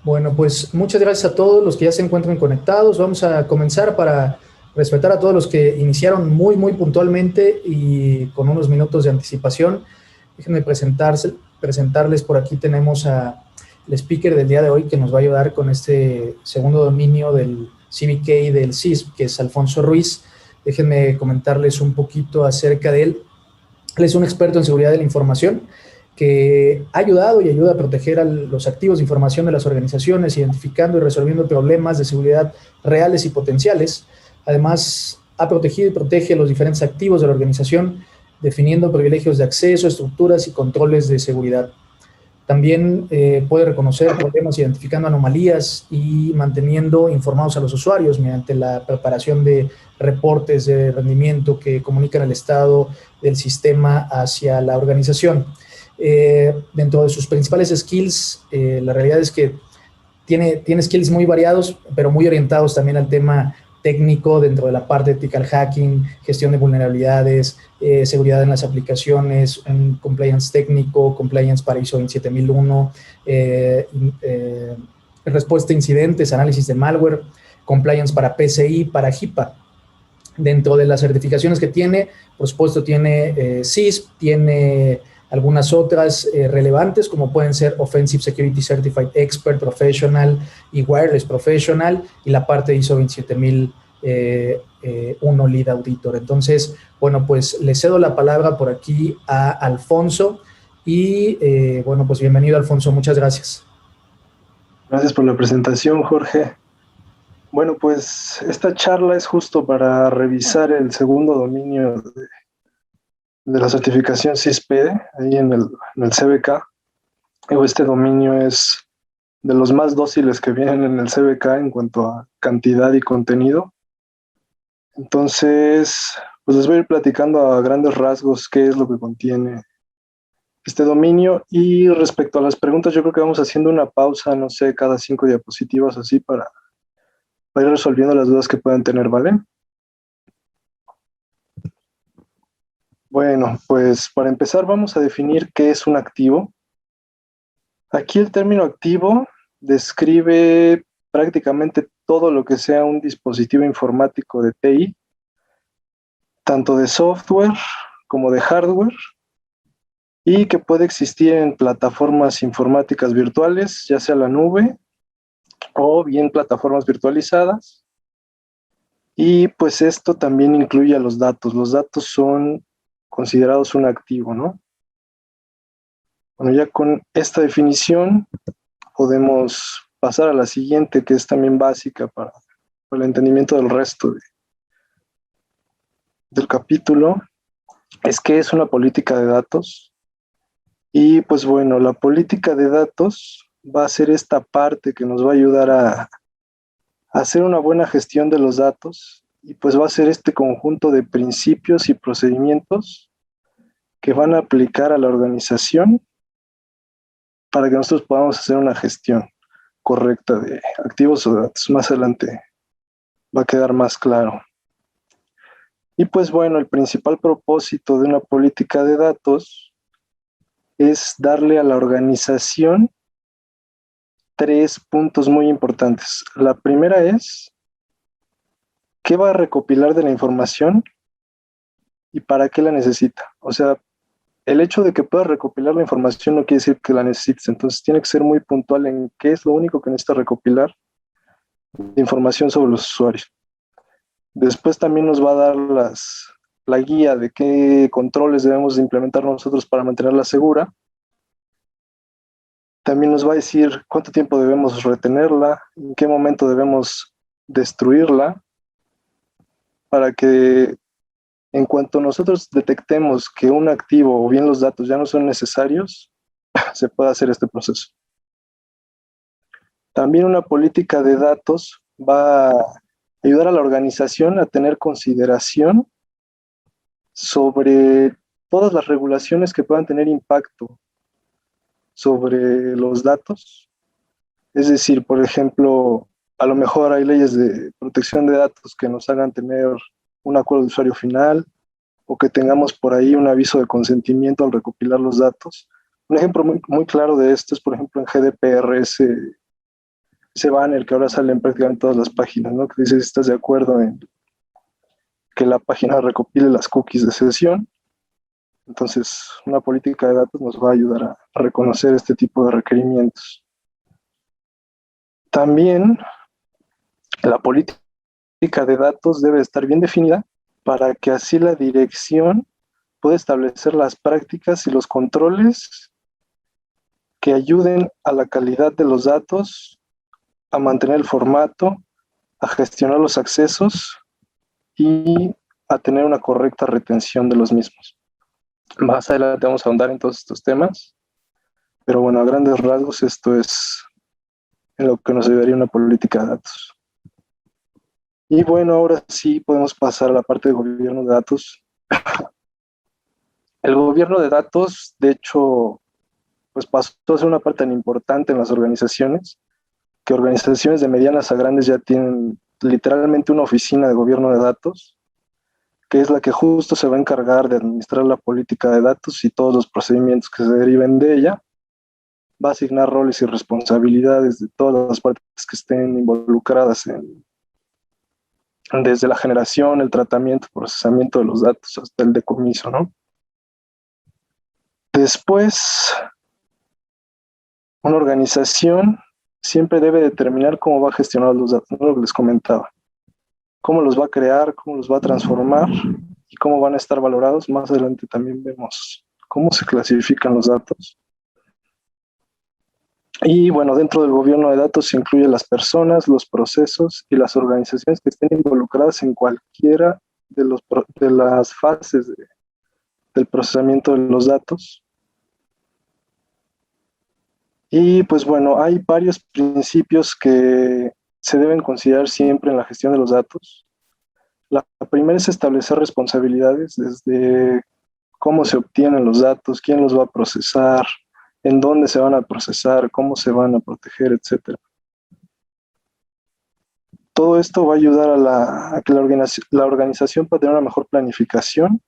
Bueno, pues muchas gracias a todos los que ya se encuentran conectados. Vamos a comenzar para respetar a todos los que iniciaron muy puntualmente y con unos minutos de anticipación. Déjenme presentarles. Por aquí tenemos al speaker del día de hoy que nos va a ayudar con este segundo dominio del CBK y del CISP, que es Alfonso Ruiz. Déjenme comentarles un poquito acerca de él. Él es un experto en seguridad de la información que ha ayudado y ayuda a proteger a los activos de información de las organizaciones, identificando y resolviendo problemas de seguridad reales y potenciales. Además, ha protegido y protege los diferentes activos de la organización, definiendo privilegios de acceso, estructuras y controles de seguridad. También puede reconocer problemas identificando anomalías y manteniendo informados a los usuarios mediante la preparación de reportes de rendimiento que comunican el estado del sistema hacia la organización. Dentro de sus principales skills, la realidad es que tiene skills muy variados, pero muy orientados también al tema técnico dentro de la parte de ethical hacking, gestión de vulnerabilidades, seguridad en las aplicaciones, un compliance técnico, compliance para ISO 27001, respuesta a incidentes, análisis de malware, compliance para PCI, para HIPAA. Dentro de las certificaciones que tiene, por supuesto, tiene CISP, tiene algunas otras relevantes, como pueden ser Offensive Security Certified Expert Professional y Wireless Professional, y la parte de ISO 27001 Lead Auditor. Entonces, bueno, pues le cedo la palabra por aquí a Alfonso, y bueno, pues bienvenido, Alfonso, muchas gracias. Gracias por la presentación, Jorge. Bueno, pues esta charla es justo para revisar el segundo dominio de la certificación CISPEDE, ahí en el CBK. Este dominio es de los más dóciles que vienen en el CBK en cuanto a cantidad y contenido. Entonces, pues les voy a ir platicando a grandes rasgos qué es lo que contiene este dominio. Y respecto a las preguntas, yo creo que vamos haciendo una pausa, no sé, cada 5 diapositivas así para ir resolviendo las dudas que puedan tener, ¿vale? Bueno, pues para empezar vamos a definir qué es un activo. Aquí el término activo describe prácticamente todo lo que sea un dispositivo informático de TI, tanto de software como de hardware, y que puede existir en plataformas informáticas virtuales, ya sea la nube o bien plataformas virtualizadas. Y pues esto también incluye a los datos. Los datos son considerados un activo, ¿no? Bueno, ya con esta definición podemos pasar a la siguiente, que es también básica para el entendimiento del resto del capítulo, es qué es una política de datos. Y pues bueno, la política de datos va a ser esta parte que nos va a ayudar a hacer una buena gestión de los datos, y pues va a ser este conjunto de principios y procedimientos que van a aplicar a la organización para que nosotros podamos hacer una gestión correcta de activos o datos. Más adelante va a quedar más claro. Y pues bueno, el principal propósito de una política de datos es darle a la organización 3 puntos muy importantes. La primera es qué va a recopilar de la información y para qué la necesita. O sea, el hecho de que pueda recopilar la información no quiere decir que la necesites. Entonces tiene que ser muy puntual en qué es lo único que necesita recopilar de información sobre los usuarios. Después también nos va a dar la guía de qué controles debemos de implementar nosotros para mantenerla segura. También nos va a decir cuánto tiempo debemos retenerla, en qué momento debemos destruirla, para que en cuanto nosotros detectemos que un activo o bien los datos ya no son necesarios, se pueda hacer este proceso. También una política de datos va a ayudar a la organización a tener consideración sobre todas las regulaciones que puedan tener impacto sobre los datos. Es decir, por ejemplo, a lo mejor hay leyes de protección de datos que nos hagan tener un acuerdo de usuario final, o que tengamos por ahí un aviso de consentimiento al recopilar los datos. Un ejemplo muy claro de esto es, por ejemplo, en GDPR, ese banner que ahora sale en prácticamente todas las páginas, ¿no? Que dice si estás de acuerdo en que la página recopile las cookies de sesión. Entonces, una política de datos nos va a ayudar a reconocer este tipo de requerimientos. También la política de datos debe estar bien definida para que así la dirección pueda establecer las prácticas y los controles que ayuden a la calidad de los datos, a mantener el formato, a gestionar los accesos y a tener una correcta retención de los mismos. Más adelante vamos a ahondar en todos estos temas, pero bueno, a grandes rasgos esto es en lo que nos ayudaría una política de datos. Y bueno, ahora sí podemos pasar a la parte de gobierno de datos. El gobierno de datos, de hecho, pues pasó a ser una parte tan importante en las organizaciones, que organizaciones de medianas a grandes ya tienen literalmente una oficina de gobierno de datos, que es la que justo se va a encargar de administrar la política de datos y todos los procedimientos que se deriven de ella. Va a asignar roles y responsabilidades de todas las partes que estén involucradas desde la generación, el tratamiento, procesamiento de los datos hasta el decomiso, ¿no? Después, una organización siempre debe determinar cómo va a gestionar los datos, ¿no? Lo que les comentaba. Cómo los va a crear, cómo los va a transformar y cómo van a estar valorados. Más adelante también vemos cómo se clasifican los datos. Y bueno, dentro del gobierno de datos se incluyen las personas, los procesos y las organizaciones que estén involucradas en cualquiera de las fases del procesamiento de los datos. Y pues bueno, hay varios principios que se deben considerar siempre en la gestión de los datos. La primera es establecer responsabilidades desde cómo se obtienen los datos, quién los va a procesar, en dónde se van a procesar, cómo se van a proteger, etc. Todo esto va a ayudar a que la organización pueda tener una mejor planificación.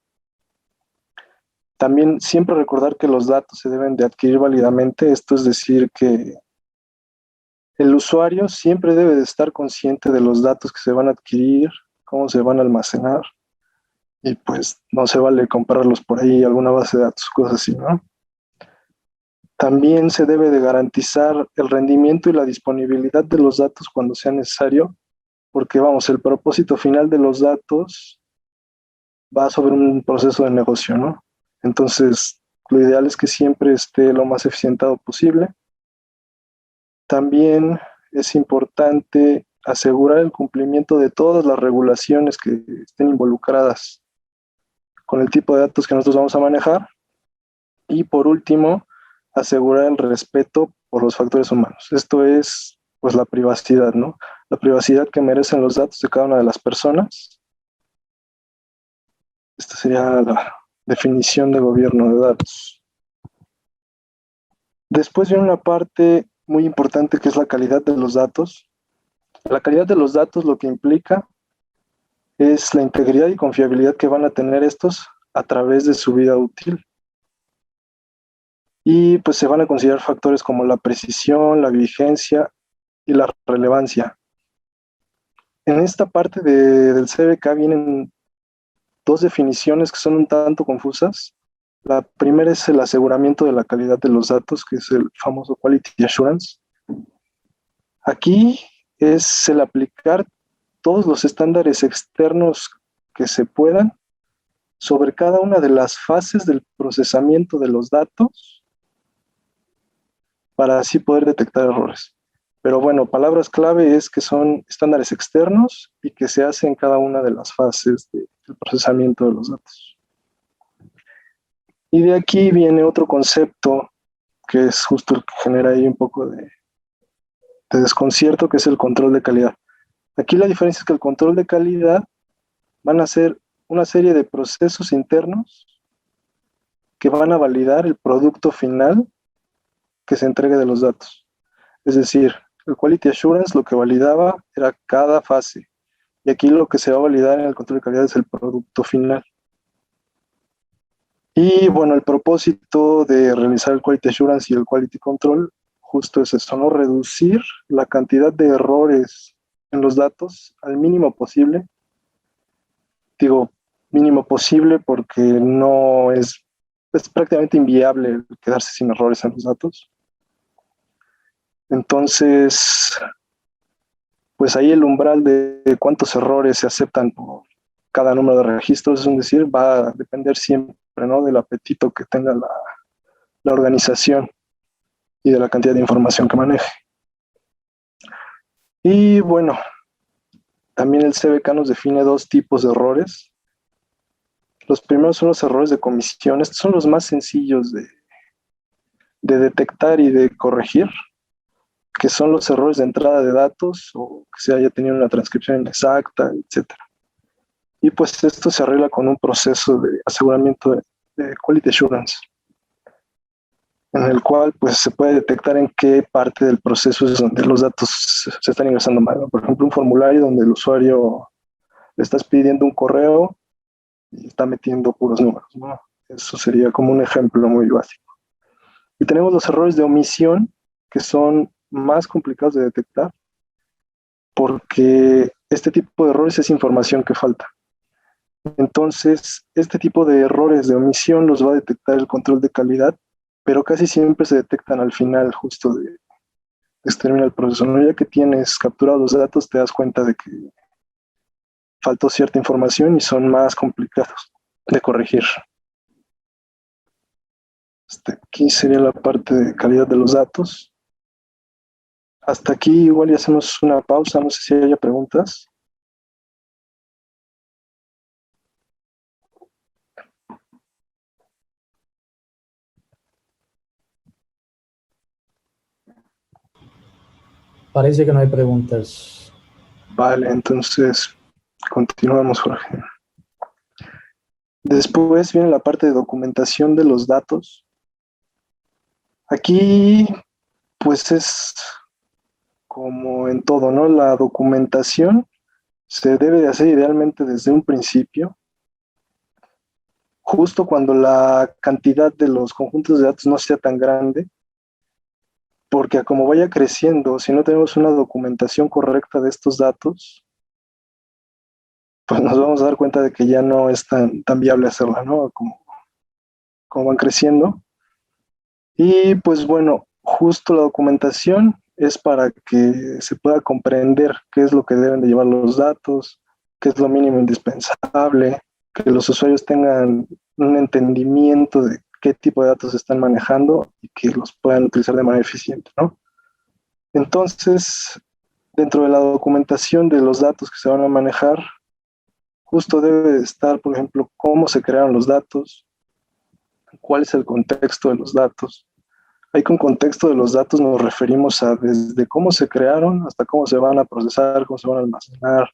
También siempre recordar que los datos se deben de adquirir válidamente, esto es decir que el usuario siempre debe de estar consciente de los datos que se van a adquirir, cómo se van a almacenar, y pues no se vale comprarlos por ahí, alguna base de datos, cosas así, ¿no? También se debe de garantizar el rendimiento y la disponibilidad de los datos cuando sea necesario, porque vamos, el propósito final de los datos va sobre un proceso de negocio, ¿no? Entonces, lo ideal es que siempre esté lo más eficientado posible. También es importante asegurar el cumplimiento de todas las regulaciones que estén involucradas con el tipo de datos que nosotros vamos a manejar. Y por último, asegurar el respeto por los factores humanos. Esto es, pues, la privacidad, ¿no? La privacidad que merecen los datos de cada una de las personas. Esta sería la definición de gobierno de datos. Después viene una parte muy importante que es la calidad de los datos. La calidad de los datos lo que implica es la integridad y confiabilidad que van a tener estos a través de su vida útil. Y pues se van a considerar factores como la precisión, la vigencia y la relevancia. En esta parte del CBK vienen dos definiciones que son un tanto confusas. La primera es el aseguramiento de la calidad de los datos, que es el famoso Quality Assurance. Aquí es el aplicar todos los estándares externos que se puedan sobre cada una de las fases del procesamiento de los datos para así poder detectar errores. Pero bueno, palabras clave es que son estándares externos y que se hacen en cada una de las fases del procesamiento de los datos. Y de aquí viene otro concepto que es justo el que genera ahí un poco de desconcierto, que es el control de calidad. Aquí la diferencia es que el control de calidad van a ser una serie de procesos internos que van a validar el producto final que se entregue de los datos. Es decir, el Quality Assurance lo que validaba era cada fase, y aquí lo que se va a validar en el control de calidad es el producto final. Y bueno, el propósito de realizar el Quality Assurance y el Quality Control justo es eso, ¿no? Reducir la cantidad de errores en los datos al mínimo posible. Digo, mínimo posible porque no es prácticamente inviable quedarse sin errores en los datos. Entonces, pues ahí el umbral de cuántos errores se aceptan por cada número de registros, es decir, va a depender siempre, ¿no?, del apetito que tenga la organización y de la cantidad de información que maneje. Y bueno, también el CBK nos define dos tipos de errores. Los primeros son los errores de comisión. Estos son los más sencillos de detectar y de corregir, que son los errores de entrada de datos o que se haya tenido una transcripción inexacta, etc. Y pues esto se arregla con un proceso de aseguramiento de quality assurance, en el cual pues se puede detectar en qué parte del proceso es donde los datos se están ingresando mal, ¿no? Por ejemplo, un formulario donde el usuario le estás pidiendo un correo y está metiendo puros números, ¿no? Eso sería como un ejemplo muy básico. Y tenemos los errores de omisión, que son más complicados de detectar, porque este tipo de errores es información que falta. Entonces, este tipo de errores de omisión los va a detectar el control de calidad, pero casi siempre se detectan al final justo de terminar el proceso, ¿no? Ya que tienes capturados los datos, te das cuenta de que faltó cierta información y son más complicados de corregir. Aquí sería la parte de calidad de los datos. Hasta aquí igual ya hacemos una pausa, no sé si haya preguntas. Parece que no hay preguntas. Vale, entonces continuamos, Jorge. Después viene la parte de documentación de los datos. Aquí, pues es como en todo, ¿no? La documentación se debe de hacer idealmente desde un principio, justo cuando la cantidad de los conjuntos de datos no sea tan grande, porque como vaya creciendo, si no tenemos una documentación correcta de estos datos, pues nos vamos a dar cuenta de que ya no es tan viable hacerla, ¿no? Como van creciendo. Y pues bueno, justo la documentación es para que se pueda comprender qué es lo que deben de llevar los datos, qué es lo mínimo indispensable, que los usuarios tengan un entendimiento de qué tipo de datos están manejando y que los puedan utilizar de manera eficiente, ¿no? Entonces, dentro de la documentación de los datos que se van a manejar, justo debe estar, por ejemplo, cómo se crearon los datos, cuál es el contexto de los datos. Ahí con contexto de los datos nos referimos a desde cómo se crearon hasta cómo se van a procesar, cómo se van a almacenar,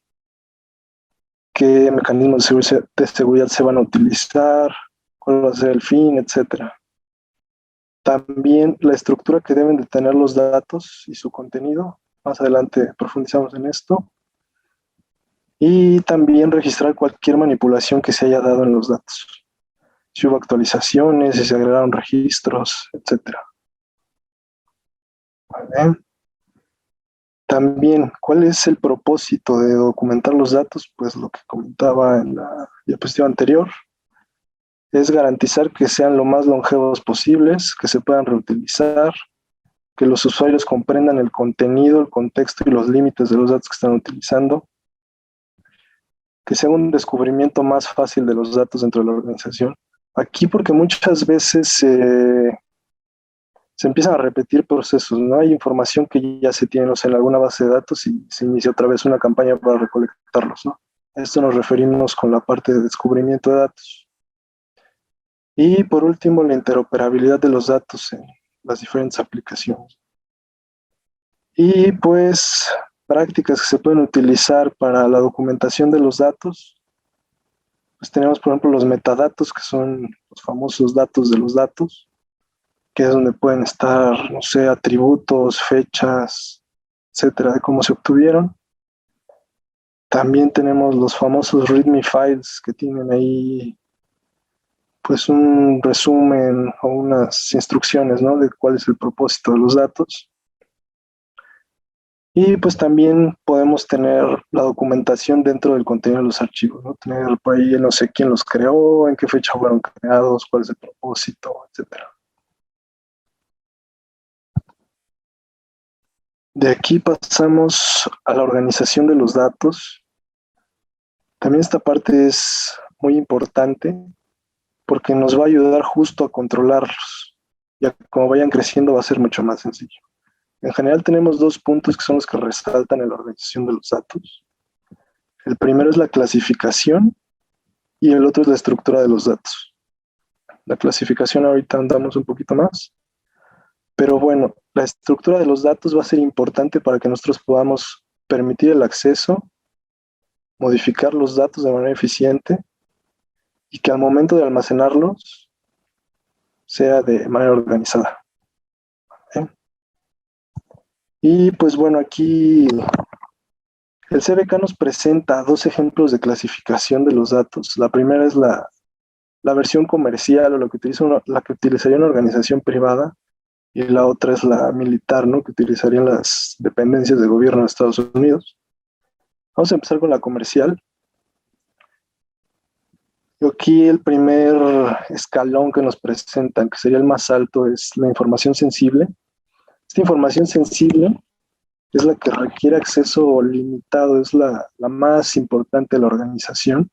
qué mecanismos de seguridad se van a utilizar, cuál va a ser el fin, etc. También la estructura que deben de tener los datos y su contenido. Más adelante profundizamos en esto. Y también registrar cualquier manipulación que se haya dado en los datos. Si hubo actualizaciones, si se agregaron registros, etc. ¿Vale? También, ¿cuál es el propósito de documentar los datos? Pues lo que comentaba en la diapositiva anterior, es garantizar que sean lo más longevos posibles, que se puedan reutilizar, que los usuarios comprendan el contenido, el contexto y los límites de los datos que están utilizando, que sea un descubrimiento más fácil de los datos dentro de la organización. Aquí porque muchas veces se empiezan a repetir procesos, ¿no? Hay información que ya se tiene, o sea, en alguna base de datos y se inicia otra vez una campaña para recolectarlos, ¿no? A esto nos referimos con la parte de descubrimiento de datos. Y por último, la interoperabilidad de los datos en las diferentes aplicaciones. Y pues prácticas que se pueden utilizar para la documentación de los datos. Pues tenemos, por ejemplo, los metadatos, que son los famosos datos de los datos, que es donde pueden estar, no sé, atributos, fechas, etcétera, de cómo se obtuvieron. También tenemos los famosos README files, que tienen ahí pues un resumen o unas instrucciones, ¿no?, de cuál es el propósito de los datos. Y pues también podemos tener la documentación dentro del contenido de los archivos, ¿no? Tener por ahí, no sé quién los creó, en qué fecha fueron creados, cuál es el propósito, etcétera. De aquí pasamos a la organización de los datos. También esta parte es muy importante porque nos va a ayudar justo a controlarlos. Ya como vayan creciendo va a ser mucho más sencillo. En general tenemos dos puntos que son los que resaltan en la organización de los datos. El primero es la clasificación y el otro es la estructura de los datos. La clasificación ahorita andamos un poquito más, pero bueno, la estructura de los datos va a ser importante para que nosotros podamos permitir el acceso, modificar los datos de manera eficiente y que al momento de almacenarlos sea de manera organizada. ¿Eh? Y pues bueno, aquí el CBK nos presenta dos ejemplos de clasificación de los datos. La primera es la versión comercial o la que utilizaría una organización privada, y la otra es la militar, ¿no? Que utilizarían las dependencias de gobierno de Estados Unidos. Vamos a empezar con la comercial. Y aquí el primer escalón que nos presentan, que sería el más alto, es la información sensible. Esta información sensible es la que requiere acceso limitado, es la más importante de la organización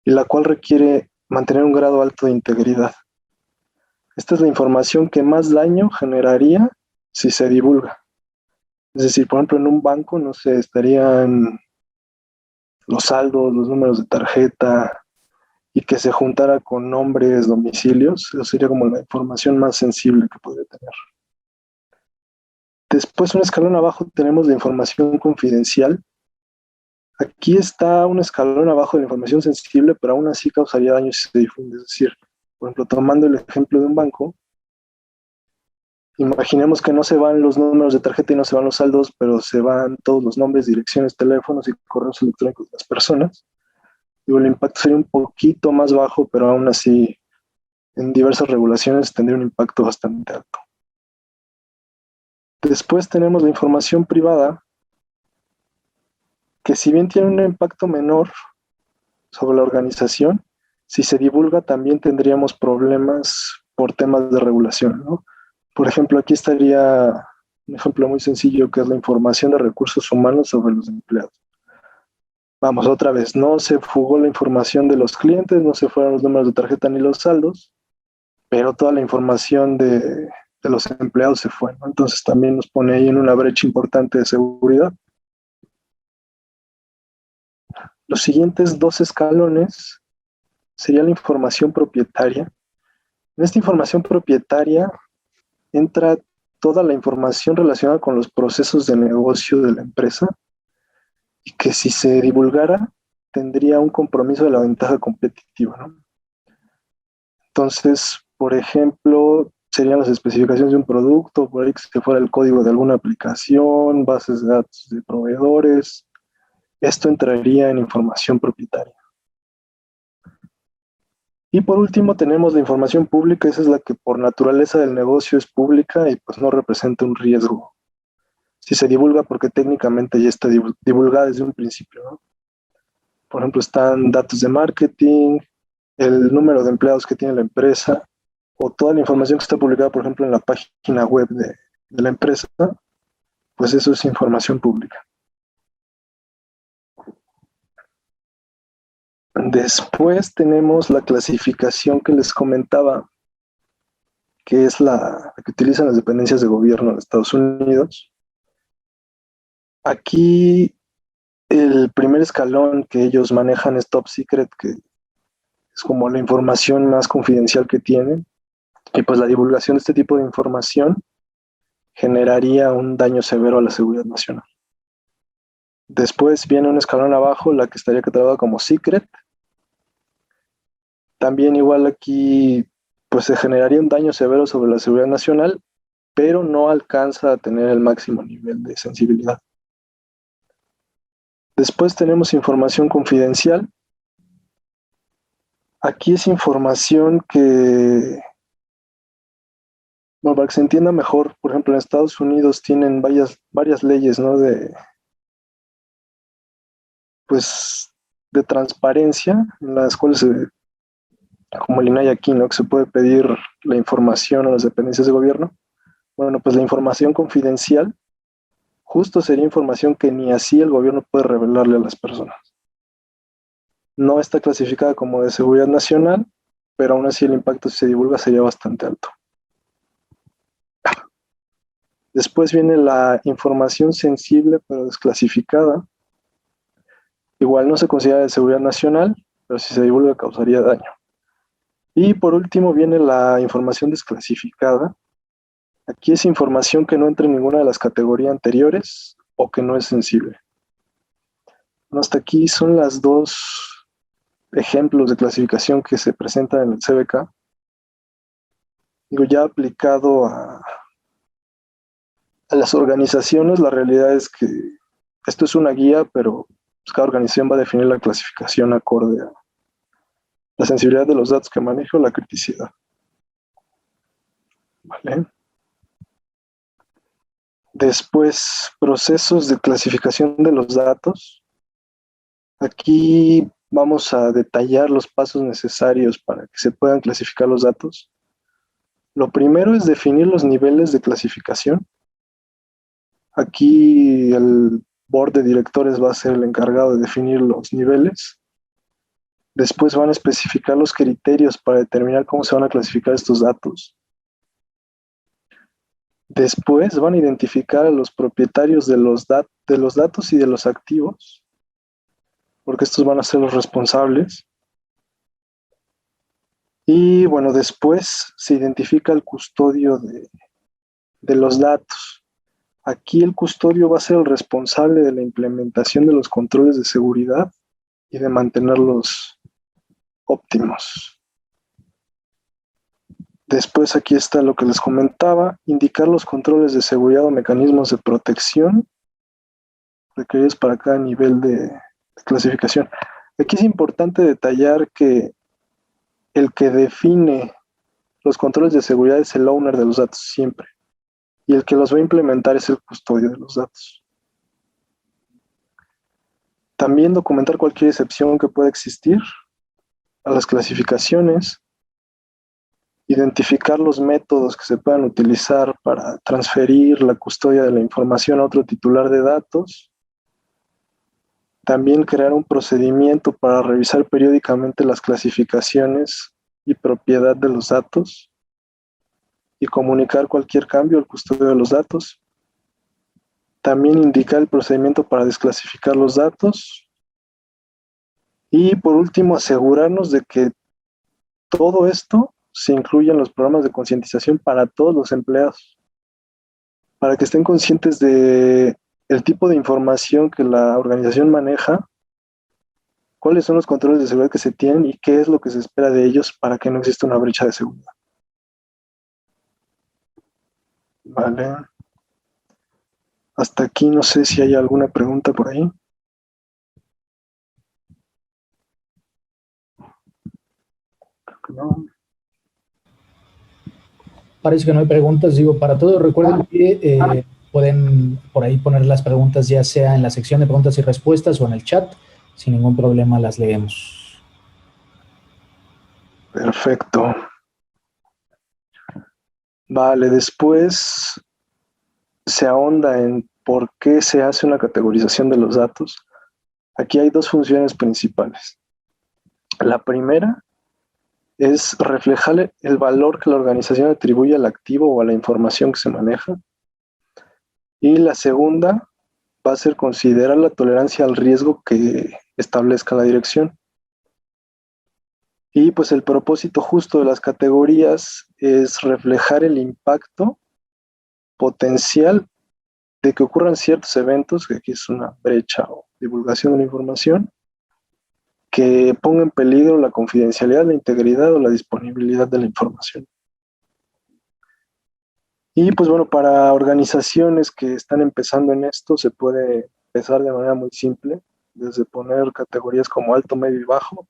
y la cual requiere mantener un grado alto de integridad. Esta es la información que más daño generaría si se divulga. Es decir, por ejemplo, en un banco, no sé, estarían los saldos, los números de tarjeta, y que se juntara con nombres, domicilios. Eso sería como la información más sensible que podría tener. Después, un escalón abajo, tenemos la información confidencial. Aquí está un escalón abajo de la información sensible, pero aún así causaría daño si se difunde. Es decir, por ejemplo, tomando el ejemplo de un banco, imaginemos que no se van los números de tarjeta y no se van los saldos, pero se van todos los nombres, direcciones, teléfonos y correos electrónicos de las personas. Digo, el impacto sería un poquito más bajo, pero aún así en diversas regulaciones tendría un impacto bastante alto. Después tenemos la información privada, que si bien tiene un impacto menor sobre la organización, si se divulga también tendríamos problemas por temas de regulación, ¿no? Por ejemplo, aquí estaría un ejemplo muy sencillo que es la información de recursos humanos sobre los empleados. Vamos, otra vez, no se fugó la información de los clientes, no se fueron los números de tarjeta ni los saldos, pero toda la información de los empleados se fue, ¿no? Entonces también nos pone ahí en una brecha importante de seguridad. Los siguientes dos escalones sería la información propietaria. En esta información propietaria entra toda la información relacionada con los procesos de negocio de la empresa y que si se divulgara tendría un compromiso de la ventaja competitiva, ¿no? Entonces, por ejemplo, serían las especificaciones de un producto, por ahí que se fuera el código de alguna aplicación, bases de datos de proveedores. Esto entraría en información propietaria. Y por último tenemos la información pública, esa es la que por naturaleza del negocio es pública y pues no representa un riesgo. Si se divulga porque técnicamente ya está divulgada desde un principio, ¿no? Por ejemplo, están datos de marketing, el número de empleados que tiene la empresa, o toda la información que está publicada, por ejemplo, en la página web de la empresa, pues eso es información pública. Después tenemos la clasificación que les comentaba, que es la que utilizan las dependencias de gobierno de Estados Unidos. Aquí el primer escalón que ellos manejan es top secret, que es como la información más confidencial que tienen. Y pues la divulgación de este tipo de información generaría un daño severo a la seguridad nacional. Después viene un escalón abajo, la que estaría catalogada como secret. También igual aquí pues se generaría un daño severo sobre la seguridad nacional, pero no alcanza a tener el máximo nivel de sensibilidad. Después tenemos información confidencial. Aquí es información que Bueno, para que se entienda mejor, por ejemplo, en Estados Unidos tienen varias leyes, ¿no? Pues, de transparencia, en las cuales, como el INAI aquí, ¿no? Que se puede pedir la información a las dependencias de gobierno. Bueno, pues la información confidencial justo sería información que ni así el gobierno puede revelarle a las personas. No está clasificada como de seguridad nacional, pero aún así el impacto si se divulga sería bastante alto. Después viene la información sensible pero desclasificada. Igual no se considera de seguridad nacional, pero si se divulga causaría daño. Y por último viene la información desclasificada. Aquí es información que no entra en ninguna de las categorías anteriores o que no es sensible. Hasta aquí son las dos ejemplos de clasificación que se presentan en el CBK. Digo, ya aplicado a las organizaciones, la realidad es que esto es una guía, pero pues, cada organización va a definir la clasificación acorde a la sensibilidad de los datos que maneja o la criticidad. ¿Vale? Después, procesos de clasificación de los datos. Aquí vamos a detallar los pasos necesarios para que se puedan clasificar los datos. Lo primero es definir los niveles de clasificación. Aquí el board de directores va a ser el encargado de definir los niveles. Después van a especificar los criterios para determinar cómo se van a clasificar estos datos. Después van a identificar a los propietarios de los datos y de los activos, porque estos van a ser los responsables. Y bueno, después se identifica el custodio de los datos. Aquí el custodio va a ser el responsable de la implementación de los controles de seguridad y de mantenerlos óptimos. Después aquí está lo que les comentaba, indicar los controles de seguridad o mecanismos de protección requeridos para cada nivel de clasificación. Aquí es importante detallar que el que define los controles de seguridad es el owner de los datos siempre, y el que los va a implementar es el custodio de los datos. También documentar cualquier excepción que pueda existir a las clasificaciones, identificar los métodos que se puedan utilizar para transferir la custodia de la información a otro titular de datos. También crear un procedimiento para revisar periódicamente las clasificaciones y propiedad de los datos y comunicar cualquier cambio al custodio de los datos. También indicar el procedimiento para desclasificar los datos. Y por último, asegurarnos de que todo esto se incluye en los programas de concientización para todos los empleados, para que estén conscientes de el tipo de información que la organización maneja, cuáles son los controles de seguridad que se tienen y qué es lo que se espera de ellos para que no exista una brecha de seguridad. Vale. Hasta aquí no sé si hay alguna pregunta por ahí. Creo que no. Parece que no hay preguntas. Digo, para todos, recuerden que pueden por ahí poner las preguntas, ya sea en la sección de preguntas y respuestas o en el chat. Sin ningún problema las leemos. Perfecto. Vale, después se ahonda en por qué se hace una categorización de los datos. Aquí hay dos funciones principales. La primera es reflejar el valor que la organización atribuye al activo o a la información que se maneja. Y la segunda va a ser considerar la tolerancia al riesgo que establezca la dirección. Y pues el propósito justo de las categorías es reflejar el impacto potencial de que ocurran ciertos eventos, que aquí es una brecha o divulgación de la información, que ponga en peligro la confidencialidad, la integridad o la disponibilidad de la información. Y pues bueno, para organizaciones que están empezando en esto, se puede empezar de manera muy simple, desde poner categorías como alto, medio y bajo,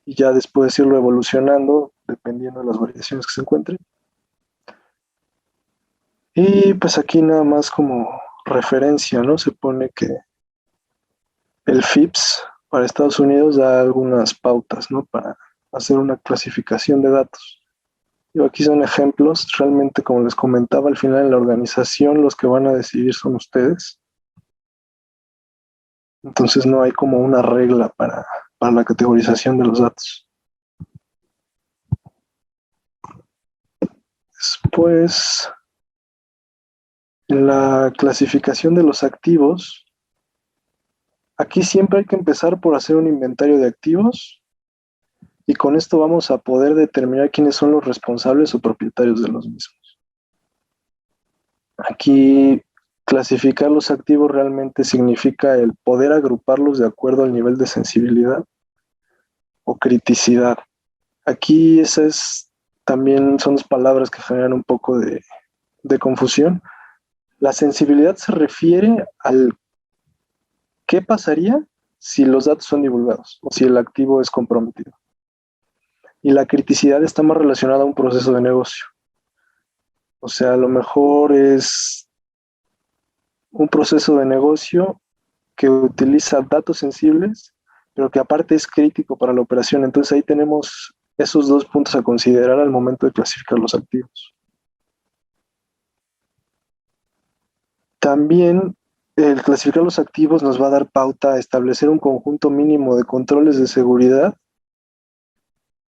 y ya después irlo evolucionando dependiendo de las variaciones que se encuentren. Y pues aquí nada más como referencia, ¿no? Se pone que el FIPS para Estados Unidos da algunas pautas, ¿no? Para hacer una clasificación de datos. Y aquí son ejemplos, realmente como les comentaba, al final en la organización los que van a decidir son ustedes. Entonces no hay como una regla para la categorización de los datos. Después, en la clasificación de los activos, aquí siempre hay que empezar por hacer un inventario de activos y con esto vamos a poder determinar quiénes son los responsables o propietarios de los mismos. Aquí clasificar los activos realmente significa el poder agruparlos de acuerdo al nivel de sensibilidad o criticidad. Aquí también son dos palabras que generan un poco de confusión. La sensibilidad se refiere al qué pasaría si los datos son divulgados o si el activo es comprometido. Y la criticidad está más relacionada a un proceso de negocio. O sea, a lo mejor es un proceso de negocio que utiliza datos sensibles, pero que aparte es crítico para la operación. Entonces ahí tenemos esos dos puntos a considerar al momento de clasificar los activos. También el clasificar los activos nos va a dar pauta a establecer un conjunto mínimo de controles de seguridad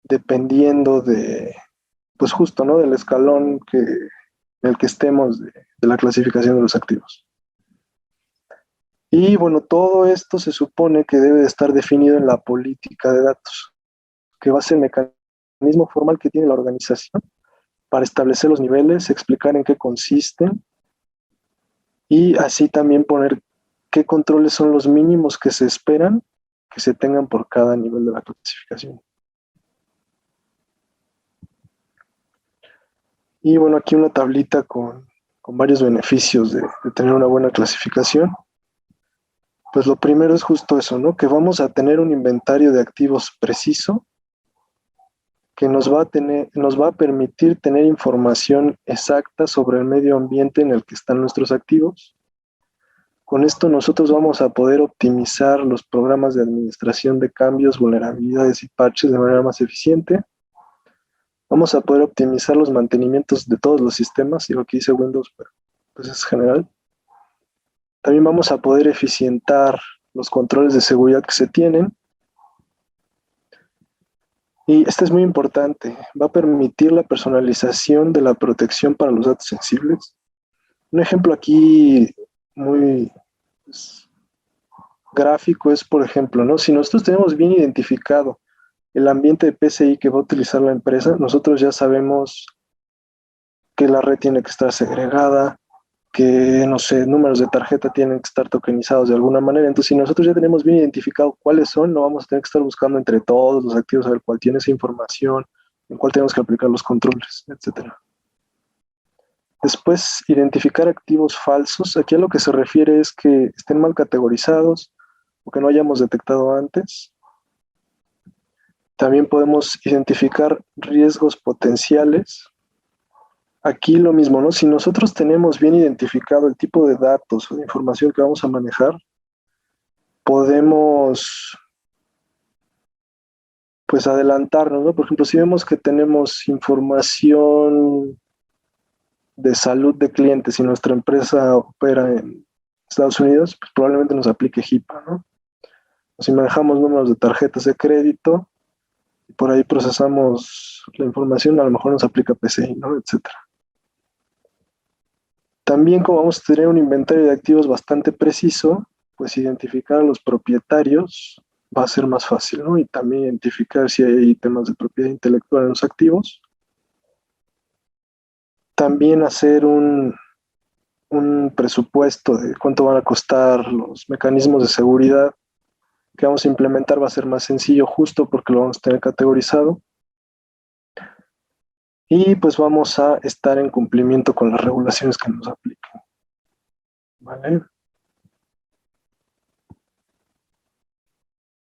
dependiendo pues justo, ¿no? Del escalón en el que estemos de la clasificación de los activos. Y bueno, todo esto se supone que debe de estar definido en la política de datos, que va a ser el mecanismo formal que tiene la organización para establecer los niveles, explicar en qué consisten y así también poner qué controles son los mínimos que se esperan que se tengan por cada nivel de la clasificación. Y bueno, aquí una tablita con varios beneficios de tener una buena clasificación. Pues lo primero es justo eso, ¿no? Que vamos a tener un inventario de activos preciso que nos va a permitir tener información exacta sobre el medio ambiente en el que están nuestros activos. Con esto nosotros vamos a poder optimizar los programas de administración de cambios, vulnerabilidades y parches de manera más eficiente. Vamos a poder optimizar los mantenimientos de todos los sistemas, digo aquí dice Windows, pero pues es general. También vamos a poder eficientar los controles de seguridad que se tienen. Y este es muy importante, va a permitir la personalización de la protección para los datos sensibles. Un ejemplo aquí muy pues, gráfico es, por ejemplo, ¿no? Si nosotros tenemos bien identificado el ambiente de PCI que va a utilizar la empresa, nosotros ya sabemos que la red tiene que estar segregada, que, no sé, números de tarjeta tienen que estar tokenizados de alguna manera. Entonces, si nosotros ya tenemos bien identificado cuáles son, no vamos a tener que estar buscando entre todos los activos a ver cuál tiene esa información, en cuál tenemos que aplicar los controles, etcétera. Después, identificar activos falsos. Aquí a lo que se refiere es que estén mal categorizados o que no hayamos detectado antes. También podemos identificar riesgos potenciales. Aquí lo mismo, ¿no? Si nosotros tenemos bien identificado el tipo de datos o de información que vamos a manejar, podemos pues adelantarnos, ¿no? Por ejemplo, si vemos que tenemos información de salud de clientes y nuestra empresa opera en Estados Unidos, pues probablemente nos aplique HIPAA, ¿no? O si manejamos números de tarjetas de crédito y por ahí procesamos la información, a lo mejor nos aplica PCI, ¿no? Etcétera. También como vamos a tener un inventario de activos bastante preciso, pues identificar a los propietarios va a ser más fácil, ¿no? Y también identificar si hay temas de propiedad intelectual en los activos. También hacer un presupuesto de cuánto van a costar los mecanismos de seguridad que vamos a implementar va a ser más sencillo justo porque lo vamos a tener categorizado. Y pues vamos a estar en cumplimiento con las regulaciones que nos apliquen. ¿Vale?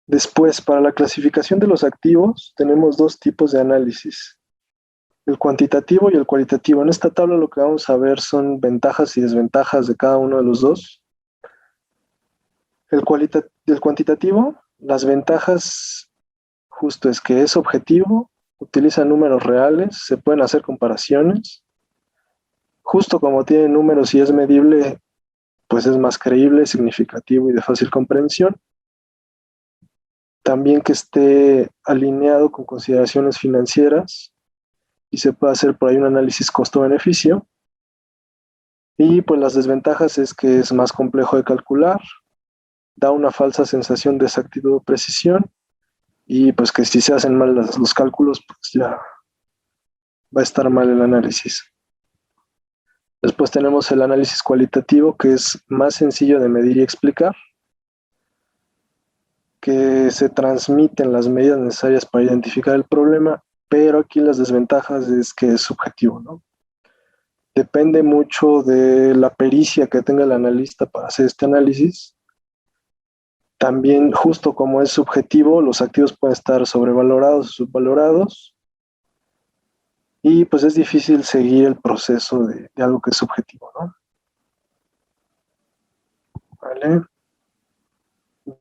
Después, para la clasificación de los activos, tenemos dos tipos de análisis. el cuantitativo y el cualitativo. En esta tabla lo que vamos a ver son ventajas y desventajas de cada uno de los dos. El cuantitativo, las ventajas justo es que es objetivo, utiliza números reales, se pueden hacer comparaciones. Justo como tiene números y es medible, pues es más creíble, significativo y de fácil comprensión. También que esté alineado con consideraciones financieras y se puede hacer por ahí un análisis costo-beneficio. Y pues las desventajas es que es más complejo de calcular, da una falsa sensación de exactitud o precisión, y pues que si se hacen mal los cálculos, pues ya va a estar mal el análisis. Después tenemos el análisis cualitativo, que es más sencillo de medir y explicar, que se transmiten las medidas necesarias para identificar el problema, pero aquí las desventajas es que es subjetivo, ¿no? Depende mucho de la pericia que tenga el analista para hacer este análisis. También, justo como es subjetivo, los activos pueden estar sobrevalorados o subvalorados, y pues es difícil seguir el proceso de algo que es subjetivo, ¿no? ¿Vale?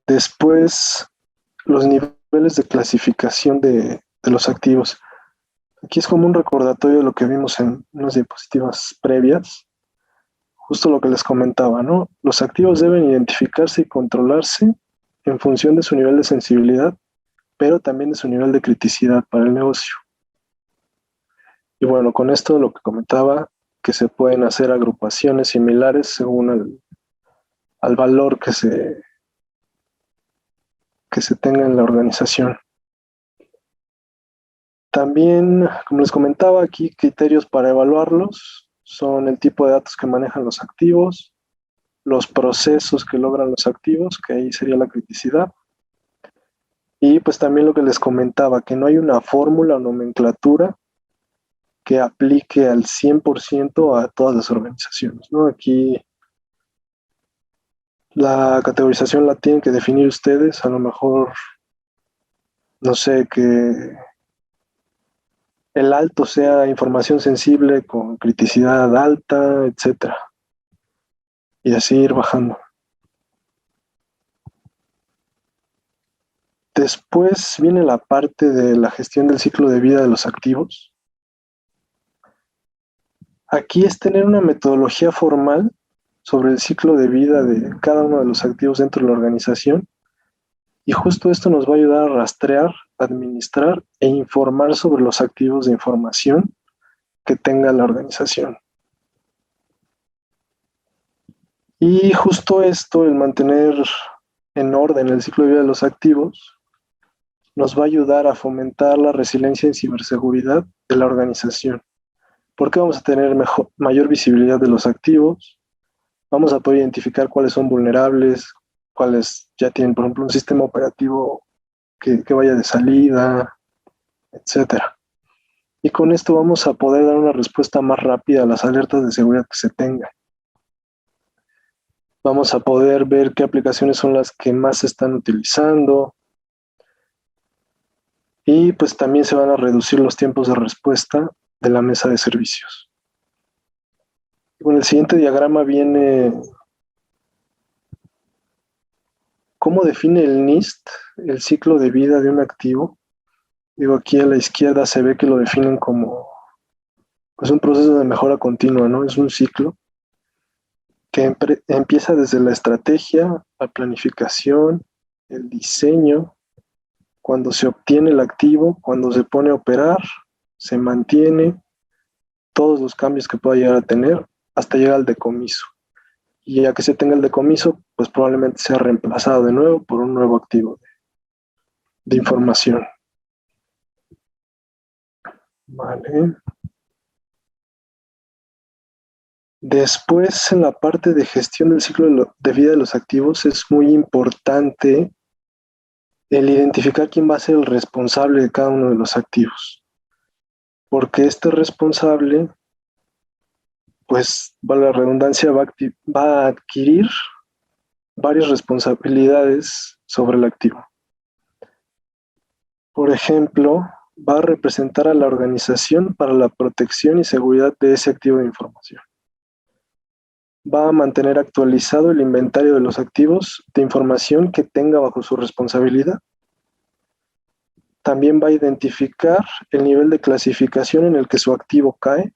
Después, los niveles de clasificación de los activos. Aquí es como un recordatorio de lo que vimos en unas diapositivas previas, justo lo que les comentaba, ¿no? Los activos deben identificarse y controlarse en función de su nivel de sensibilidad, pero también de su nivel de criticidad para el negocio. Y bueno, con esto lo que comentaba, que se pueden hacer agrupaciones similares según al valor que se tenga en la organización. También, como les comentaba, aquí criterios para evaluarlos son el tipo de datos que manejan los activos, los procesos que logran los activos, que ahí sería la criticidad, y pues también lo que les comentaba, que no hay una fórmula o nomenclatura que aplique al 100% a todas las organizaciones, ¿no? Aquí la categorización la tienen que definir ustedes, a lo mejor, no sé, que el alto sea información sensible con criticidad alta, etcétera, y así ir bajando. Después viene la parte de la gestión del ciclo de vida de los activos. Aquí es tener una metodología formal sobre el ciclo de vida de cada uno de los activos dentro de la organización, y justo esto nos va a ayudar a rastrear, administrar e informar sobre los activos de información que tenga la organización. Y justo esto, el mantener en orden el ciclo de vida de los activos, nos va a ayudar a fomentar la resiliencia en ciberseguridad de la organización, porque vamos a tener mayor visibilidad de los activos, vamos a poder identificar cuáles son vulnerables, cuáles ya tienen, por ejemplo, un sistema operativo que vaya de salida, etcétera. Y con esto vamos a poder dar una respuesta más rápida a las alertas de seguridad que se tengan. Vamos a poder ver qué aplicaciones son las que más se están utilizando, y pues también se van a reducir los tiempos de respuesta de la mesa de servicios. Con el siguiente diagrama viene cómo define el NIST el ciclo de vida de un activo. Digo, aquí a la izquierda se ve que lo definen como pues, un proceso de mejora continua, ¿no? Es un ciclo que empieza desde la estrategia, la planificación, el diseño, cuando se obtiene el activo, cuando se pone a operar, se mantiene, todos los cambios que pueda llegar a tener, hasta llegar al decomiso. Y ya que se tenga el decomiso, pues probablemente sea reemplazado de nuevo por un nuevo activo de información. Vale. Después, en la parte de gestión del ciclo de vida de los activos, es muy importante el identificar quién va a ser el responsable de cada uno de los activos. Porque este responsable, pues, vale la redundancia, va a adquirir varias responsabilidades sobre el activo. Por ejemplo, va a representar a la organización para la protección y seguridad de ese activo de información. Va a mantener actualizado el inventario de los activos de información que tenga bajo su responsabilidad. También va a identificar el nivel de clasificación en el que su activo cae.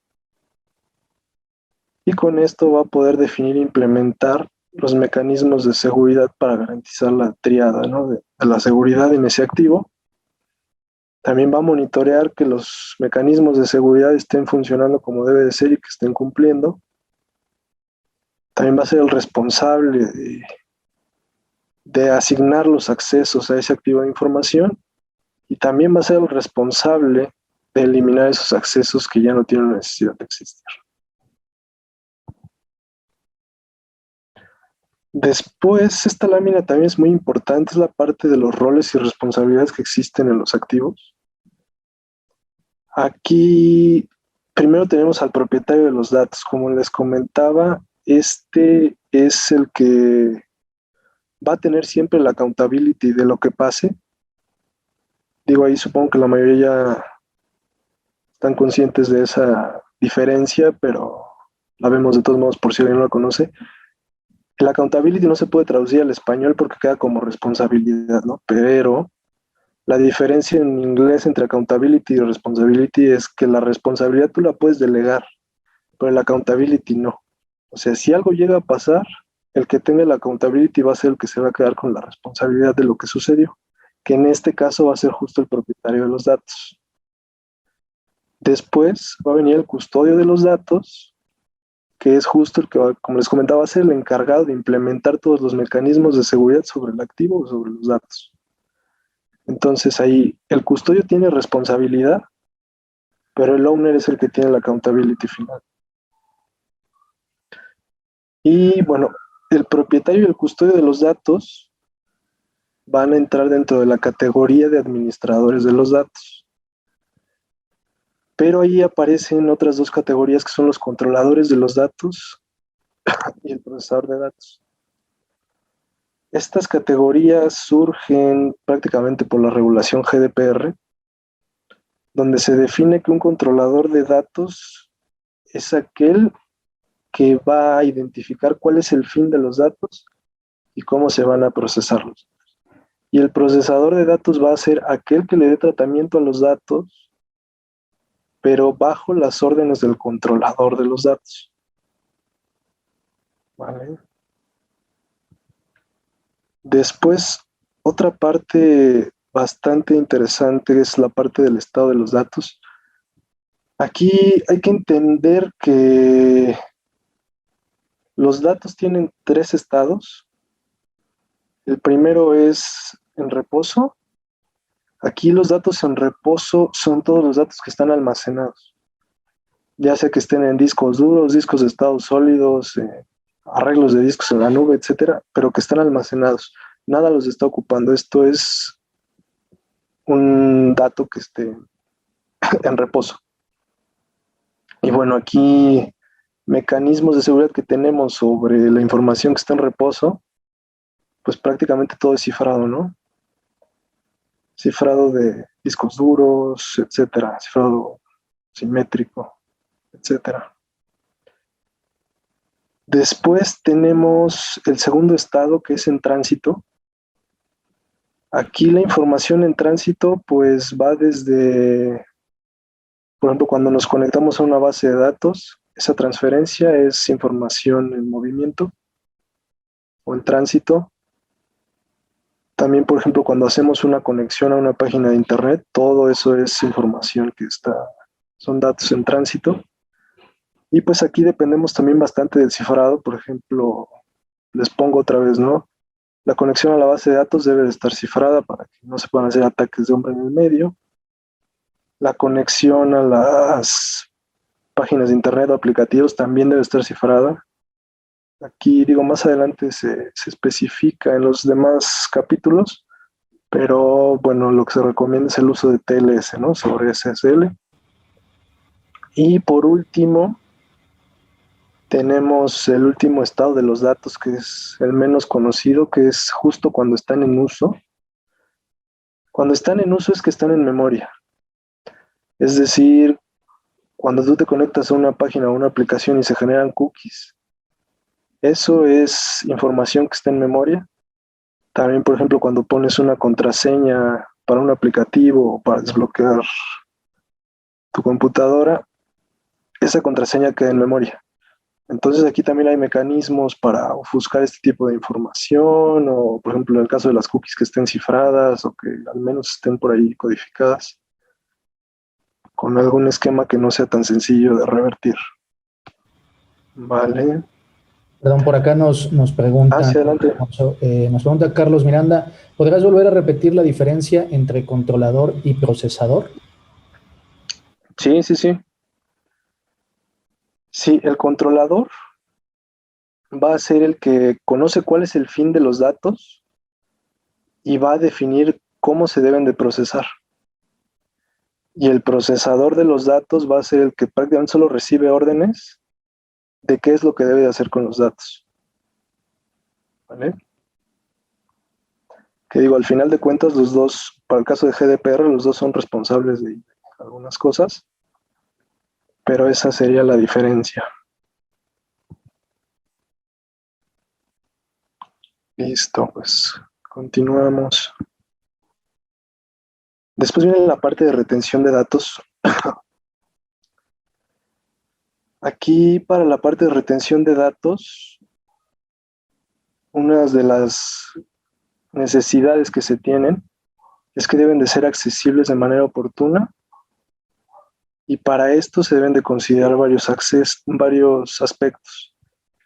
Y con esto va a poder definir e implementar los mecanismos de seguridad para garantizar la triada, ¿no?, de la seguridad en ese activo. También va a monitorear que los mecanismos de seguridad estén funcionando como debe de ser y que estén cumpliendo. También va a ser el responsable de asignar los accesos a ese activo de información, y también va a ser el responsable de eliminar esos accesos que ya no tienen necesidad de existir. Después, esta lámina también es muy importante, es la parte de los roles y responsabilidades que existen en los activos. Aquí, primero tenemos al propietario de los datos. Como les comentaba, este es el que va a tener siempre la accountability de lo que pase. Digo, ahí supongo que la mayoría ya están conscientes de esa diferencia, pero la vemos de todos modos por si alguien no la conoce. La accountability no se puede traducir al español porque queda como responsabilidad, ¿no? Pero la diferencia en inglés entre accountability y responsibility es que la responsabilidad tú la puedes delegar, pero la accountability no. O sea, si algo llega a pasar, el que tenga la accountability va a ser el que se va a quedar con la responsabilidad de lo que sucedió, que en este caso va a ser justo el propietario de los datos. Después va a venir el custodio de los datos, que es justo el que, como les comentaba, va a ser el encargado de implementar todos los mecanismos de seguridad sobre el activo o sobre los datos. Entonces ahí el custodio tiene responsabilidad, pero el owner es el que tiene la accountability final. Y bueno, el propietario y el custodio de los datos van a entrar dentro de la categoría de administradores de los datos. Pero ahí aparecen otras dos categorías que son los controladores de los datos y el procesador de datos. Estas categorías surgen prácticamente por la regulación GDPR, donde se define que un controlador de datos es aquel que va a identificar cuál es el fin de los datos y cómo se van a procesarlos. Y el procesador de datos va a ser aquel que le dé tratamiento a los datos, pero bajo las órdenes del controlador de los datos. ¿Vale? Después, otra parte bastante interesante es la parte del estado de los datos. Aquí hay que entender que los datos tienen tres estados. El primero es en reposo. Aquí los datos en reposo son todos los datos que están almacenados, ya sea que estén en discos duros, discos de estados sólidos, arreglos de discos en la nube, etcétera, pero que están almacenados. Nada los está ocupando. Esto es un dato que esté en reposo. Y bueno, aquí mecanismos de seguridad que tenemos sobre la información que está en reposo, pues prácticamente todo es cifrado, ¿no? Cifrado de discos duros, etcétera, cifrado simétrico, etcétera. Después tenemos el segundo estado, que es en tránsito. Aquí la información en tránsito pues va desde, por ejemplo, cuando nos conectamos a una base de datos, esa transferencia es información en movimiento o en tránsito. También, por ejemplo, cuando hacemos una conexión a una página de internet, todo eso es información que son datos en tránsito. Y pues aquí dependemos también bastante del cifrado. Por ejemplo, les pongo otra vez, ¿no? La conexión a la base de datos debe de estar cifrada para que no se puedan hacer ataques de hombre en el medio. La conexión a las páginas de internet o aplicativos también debe estar cifrada. Aquí, digo, más adelante se especifica en los demás capítulos, pero bueno, lo que se recomienda es el uso de TLS, ¿no? Sobre SSL. Y por último, tenemos el último estado de los datos, que es el menos conocido, que es justo cuando están en uso. Cuando están en uso es que están en memoria. Es decir, cuando tú te conectas a una página o una aplicación y se generan cookies, eso es información que está en memoria. También, por ejemplo, cuando pones una contraseña para un aplicativo o para desbloquear tu computadora, esa contraseña queda en memoria. Entonces aquí también hay mecanismos para ofuscar este tipo de información o, por ejemplo, en el caso de las cookies que estén cifradas o que al menos estén por ahí codificadas con algún esquema que no sea tan sencillo de revertir. Vale. Perdón, por acá nos pregunta, Hacia adelante. nos pregunta Carlos Miranda, ¿podrás volver a repetir la diferencia entre controlador y procesador? Sí, sí, sí. Sí, el controlador va a ser el que conoce cuál es el fin de los datos y va a definir cómo se deben de procesar. Y el procesador de los datos va a ser el que prácticamente solo recibe órdenes de qué es lo que debe de hacer con los datos. ¿Vale? Que digo, al final de cuentas, los dos, para el caso de GDPR, los dos son responsables de algunas cosas, pero esa sería la diferencia. Listo, pues continuamos. Después viene la parte de retención de datos. Aquí para la parte de retención de datos, una de las necesidades que se tienen es que deben de ser accesibles de manera oportuna y para esto se deben de considerar varios aspectos.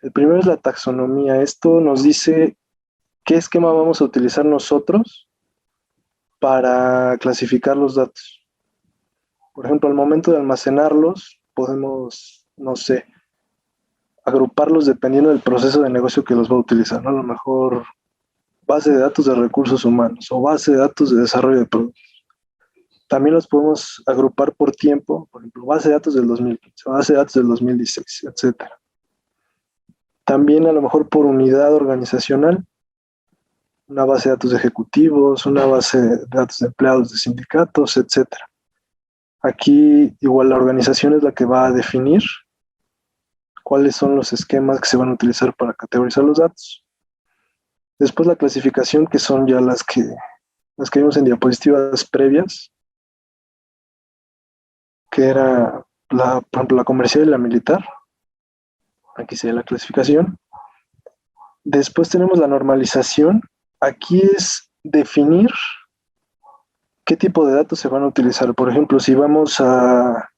El primero es la taxonomía. Esto nos dice qué esquema vamos a utilizar nosotros para clasificar los datos. Por ejemplo, al momento de almacenarlos, podemos, no sé, agruparlos dependiendo del proceso de negocio que los va a utilizar, ¿no? A lo mejor base de datos de recursos humanos o base de datos de desarrollo de productos. También los podemos agrupar por tiempo, por ejemplo, base de datos del 2015, base de datos del 2016, etc. También a lo mejor por unidad organizacional, una base de datos de ejecutivos, una base de datos de empleados de sindicatos, etc. Aquí igual la organización es la que va a definir cuáles son los esquemas que se van a utilizar para categorizar los datos. Después la clasificación, que son ya las que vimos en diapositivas previas, que era, por ejemplo, la comercial y la militar. Aquí sería la clasificación. Después tenemos la normalización. Aquí es definir qué tipo de datos se van a utilizar. Por ejemplo, si vamos a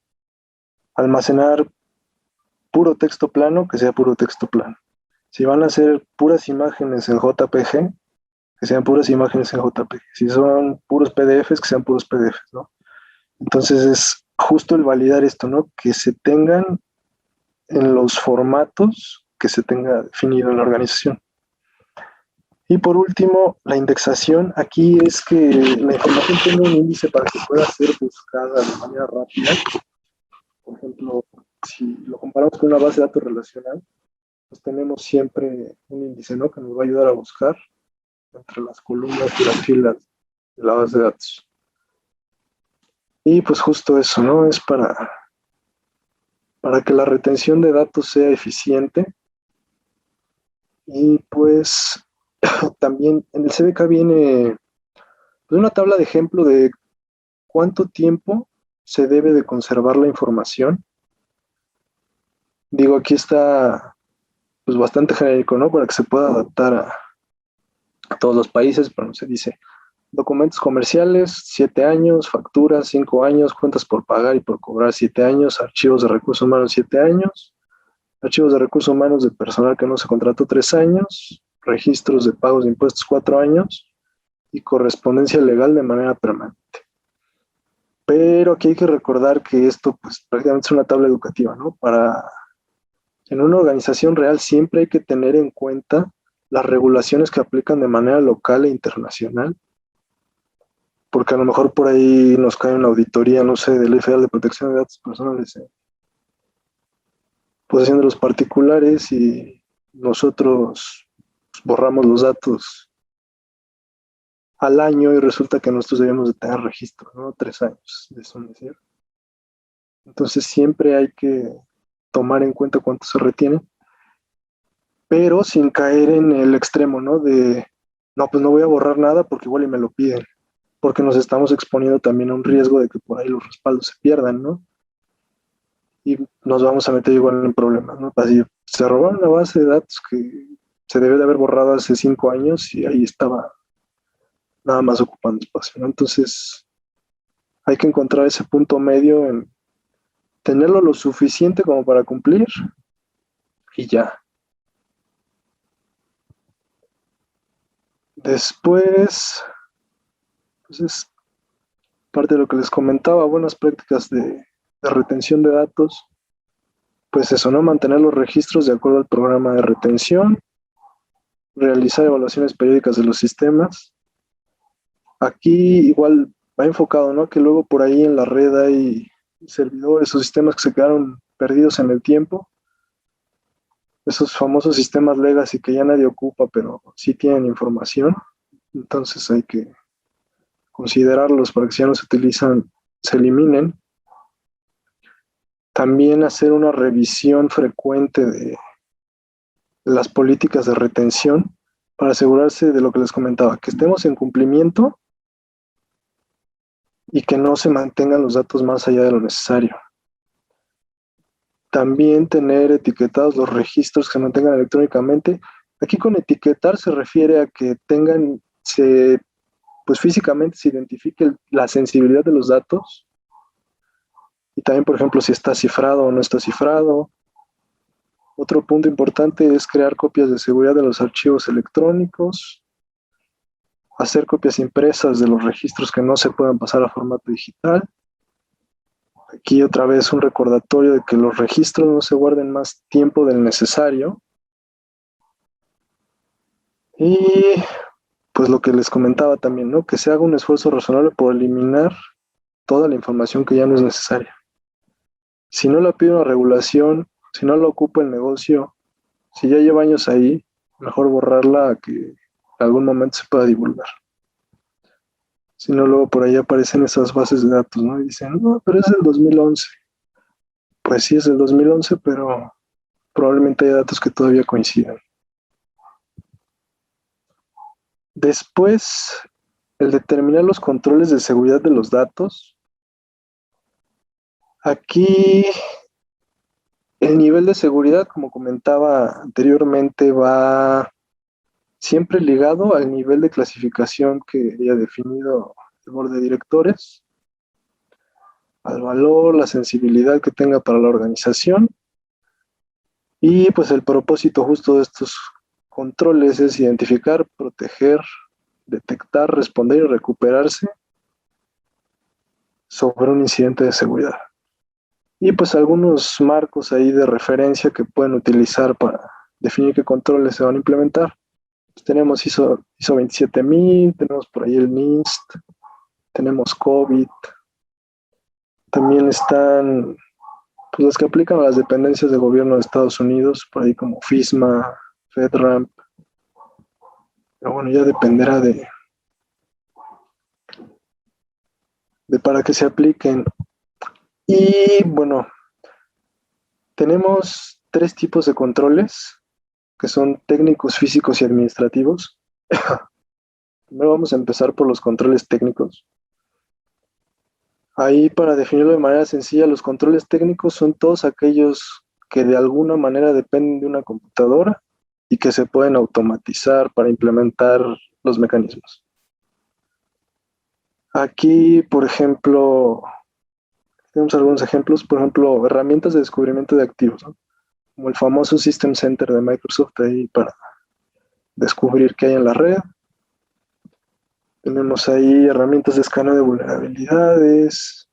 almacenar puro texto plano, que sea puro texto plano. Si van a ser puras imágenes en JPG, que sean puras imágenes en JPG. Si son puros PDFs, que sean puros PDFs, ¿no? Entonces es justo el validar esto, ¿no? Que se tengan en los formatos que se tenga definido en la organización. Y por último, la indexación. Aquí es que la información tenga un índice para que pueda ser buscada de manera rápida. Por ejemplo, si lo comparamos con una base de datos relacional, pues tenemos siempre un índice, ¿no? Que nos va a ayudar a buscar entre las columnas y las filas de la base de datos. Y pues justo eso, ¿no? Es para que la retención de datos sea eficiente. Y pues también en el CDK viene pues, una tabla de ejemplo de cuánto tiempo se debe de conservar la información. Digo, aquí está pues bastante genérico, ¿no? Para que se pueda adaptar a todos los países, pero no se dice documentos comerciales, 7 años, facturas, 5 años, cuentas por pagar y por cobrar, 7 años, archivos de recursos humanos, 7 años, archivos de recursos humanos de personal que no se contrató, 3 años, registros de pagos de impuestos, 4 años, y correspondencia legal de manera permanente. Pero aquí hay que recordar que esto pues prácticamente es una tabla educativa, ¿no? En una organización real siempre hay que tener en cuenta las regulaciones que aplican de manera local e internacional, porque a lo mejor por ahí nos cae una auditoría, no sé, de Ley Federal de Protección de Datos Personales, posesión de los particulares y nosotros borramos los datos al año y resulta que nosotros debemos de tener registro, ¿no? 3 años de eso, ¿no es cierto? Entonces siempre hay que tomar en cuenta cuánto se retiene, pero sin caer en el extremo, ¿no? No, pues no voy a borrar nada porque igual y me lo piden, porque nos estamos exponiendo también a un riesgo de que por ahí los respaldos se pierdan, ¿no? Y nos vamos a meter igual en problemas, ¿no? Así, se robaron una base de datos que se debió de haber borrado hace 5 años y ahí estaba nada más ocupando espacio, ¿no? Entonces hay que encontrar ese punto medio en tenerlo lo suficiente como para cumplir y ya. Después, pues es parte de lo que les comentaba, buenas prácticas de retención de datos, pues eso, ¿no? Mantener los registros de acuerdo al programa de retención, realizar evaluaciones periódicas de los sistemas. Aquí igual va enfocado, ¿no? Que luego por ahí en la red hay servidores o sistemas que se quedaron perdidos en el tiempo. Esos famosos sistemas legacy que ya nadie ocupa, pero sí tienen información. Entonces hay que considerarlos para que si ya no se utilizan, se eliminen. También hacer una revisión frecuente de las políticas de retención para asegurarse de lo que les comentaba, que estemos en cumplimiento y que no se mantengan los datos más allá de lo necesario. También tener etiquetados los registros que se mantengan electrónicamente. Aquí con etiquetar se refiere a que pues físicamente se identifique la sensibilidad de los datos y también, por ejemplo, si está cifrado o no está cifrado. Otro punto importante es crear copias de seguridad de los archivos electrónicos, hacer copias impresas de los registros que no se puedan pasar a formato digital. Aquí otra vez un recordatorio de que los registros no se guarden más tiempo del necesario. Y pues lo que les comentaba también, ¿no? Que se haga un esfuerzo razonable por eliminar toda la información que ya no es necesaria. Si no la pide una regulación, si no la ocupa el negocio, si ya lleva años ahí, mejor borrarla a que en algún momento se pueda divulgar. Si no, luego por ahí aparecen esas bases de datos, ¿no? Y dicen, no, pero es del 2011. Pues sí, es del 2011, pero probablemente haya datos que todavía coincidan. Después, el determinar los controles de seguridad de los datos. Aquí, el nivel de seguridad, como comentaba anteriormente, va siempre ligado al nivel de clasificación que haya definido el board de directores, al valor, la sensibilidad que tenga para la organización y pues el propósito justo de estos controles es identificar, proteger, detectar, responder y recuperarse sobre un incidente de seguridad. Y pues algunos marcos ahí de referencia que pueden utilizar para definir qué controles se van a implementar. Tenemos ISO 27000, tenemos por ahí el NIST, tenemos COVID. También están pues, las que aplican a las dependencias de gobierno de Estados Unidos, por ahí como FISMA, FedRAMP. Pero bueno, ya dependerá de para qué se apliquen. Y bueno, tenemos 3 tipos de controles, que son técnicos, físicos y administrativos. Primero vamos a empezar por los controles técnicos. Ahí, para definirlo de manera sencilla, los controles técnicos son todos aquellos que de alguna manera dependen de una computadora y que se pueden automatizar para implementar los mecanismos. Aquí, por ejemplo, tenemos algunos ejemplos, por ejemplo, herramientas de descubrimiento de activos, ¿no? Como el famoso System Center de Microsoft ahí para descubrir qué hay en la red. Tenemos ahí herramientas de escaneo de vulnerabilidades,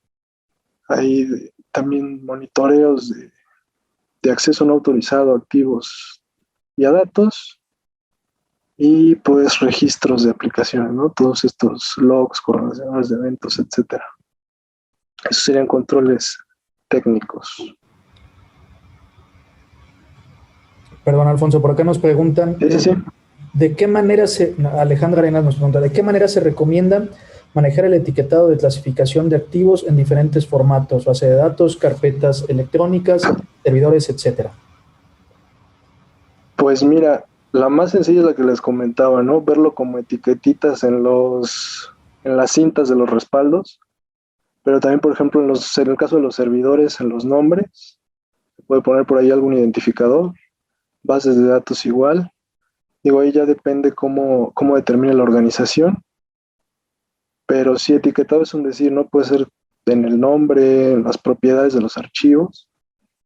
hay también monitoreos de acceso no autorizado a activos y a datos, y pues registros de aplicaciones, ¿no? Todos estos logs, coordinadores de eventos, etcétera. Esos serían controles técnicos. Perdón, Alfonso, por acá nos preguntan Sí. ¿de qué manera Alejandra Arenas nos pregunta, ¿de qué manera se recomienda Manejar el etiquetado de clasificación de activos en diferentes formatos, base de datos, carpetas electrónicas, servidores, etcétera. Pues mira, la más sencilla es la que les comentaba, ¿no? Verlo como etiquetitas en las cintas de los respaldos, pero también, por ejemplo, en el caso de los servidores, en los nombres, se puede poner por ahí algún identificador, bases de datos igual. Digo, ahí ya depende cómo determine la organización, pero sí, etiquetado es un decir, ¿no? Puede ser en el nombre, en las propiedades de los archivos,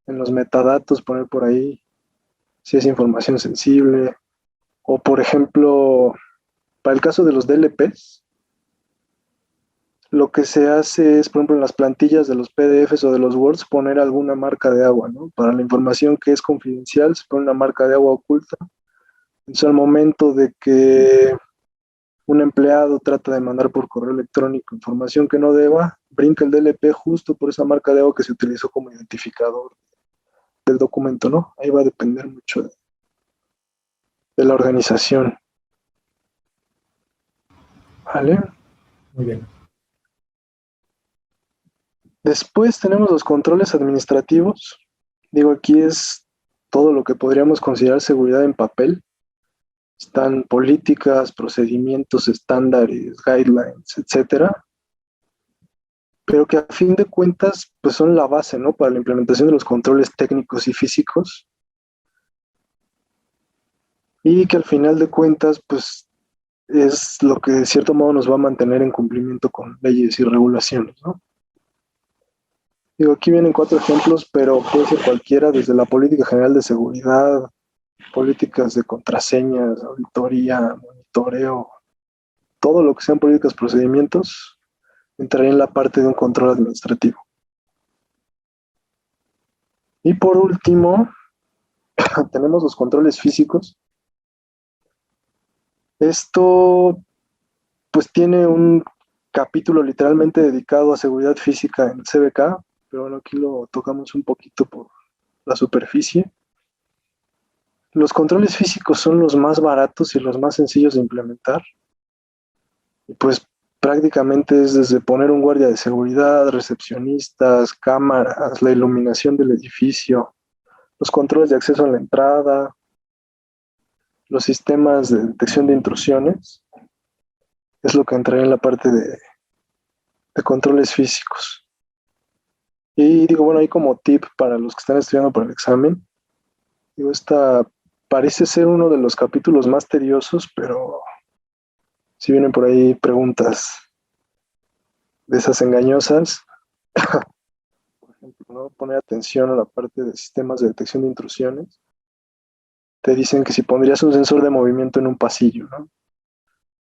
en los metadatos, poner por ahí si es información sensible, o por ejemplo, para el caso de los DLPs, lo que se hace es, por ejemplo, en las plantillas de los PDFs o de los Words, poner alguna marca de agua, ¿no? Para la información que es confidencial, se pone una marca de agua oculta. Entonces, al momento de que un empleado trata de mandar por correo electrónico información que no deba, brinca el DLP justo por esa marca de agua que se utilizó como identificador del documento, ¿no? Ahí va a depender mucho de la organización. ¿Vale? Muy bien. Después tenemos los controles administrativos. Digo, aquí es todo lo que podríamos considerar seguridad en papel. Están políticas, procedimientos, estándares, guidelines, etcétera. Pero que a fin de cuentas, pues son la base, ¿no? Para la implementación de los controles técnicos y físicos. Y que al final de cuentas, pues es lo que de cierto modo nos va a mantener en cumplimiento con leyes y regulaciones, ¿no? Digo, aquí vienen 4 ejemplos, pero puede ser cualquiera, desde la política general de seguridad, políticas de contraseñas, auditoría, monitoreo, todo lo que sean políticas, procedimientos, entraría en la parte de un control administrativo. Y por último, tenemos los controles físicos. Esto, pues, tiene un capítulo literalmente dedicado a seguridad física en CBK, pero bueno, aquí lo tocamos un poquito por la superficie. Los controles físicos son los más baratos y los más sencillos de implementar. Y pues prácticamente es desde poner un guardia de seguridad, recepcionistas, cámaras, la iluminación del edificio, los controles de acceso a la entrada, los sistemas de detección de intrusiones. Es lo que entraría en la parte de controles físicos. Y digo, bueno, ahí como tip para los que están estudiando para el examen, digo, esta parece ser uno de los capítulos más tediosos, pero si vienen por ahí preguntas de esas engañosas, por ejemplo, ¿no? Poner atención a la parte de sistemas de detección de intrusiones. Te dicen que si pondrías un sensor de movimiento en un pasillo, ¿no?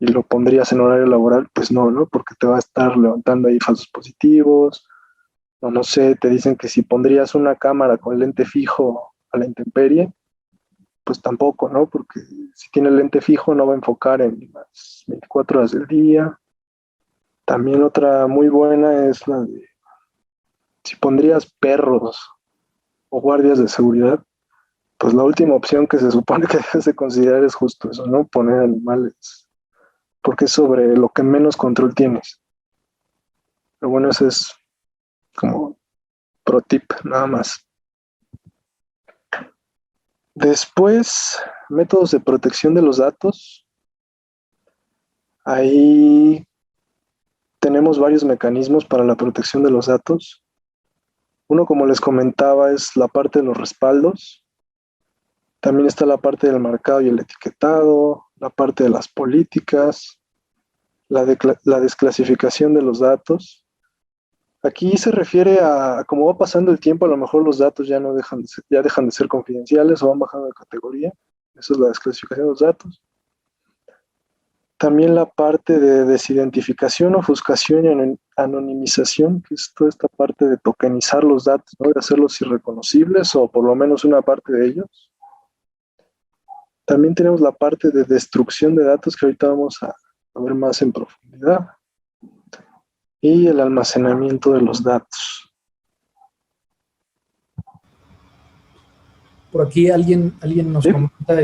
Y lo pondrías en horario laboral, pues no, ¿no? Porque te va a estar levantando ahí falsos positivos. O no sé, te dicen que si pondrías una cámara con lente fijo a la intemperie, pues tampoco, ¿no? Porque si tiene lente fijo no va a enfocar en las 24 horas del día. También otra muy buena es la de si pondrías perros o guardias de seguridad, pues la última opción que se supone que debes de considerar es justo eso, ¿no? Poner animales, porque es sobre lo que menos control tienes. Pero bueno, ese es como pro tip, nada más. Después, métodos de protección de los datos. Ahí tenemos varios mecanismos para la protección de los datos. Uno, como les comentaba, es la parte de los respaldos. También está la parte del marcado y el etiquetado, la parte de las políticas, la desclasificación de los datos. Aquí se refiere a cómo va pasando el tiempo, a lo mejor los datos ya dejan de ser confidenciales o van bajando de categoría. Esa es la desclasificación de los datos. También la parte de desidentificación, ofuscación y anonimización, que es toda esta parte de tokenizar los datos, ¿no? De hacerlos irreconocibles o por lo menos una parte de ellos. También tenemos la parte de destrucción de datos, que ahorita vamos a ver más en profundidad. Y el almacenamiento de los datos. Por aquí alguien nos comenta,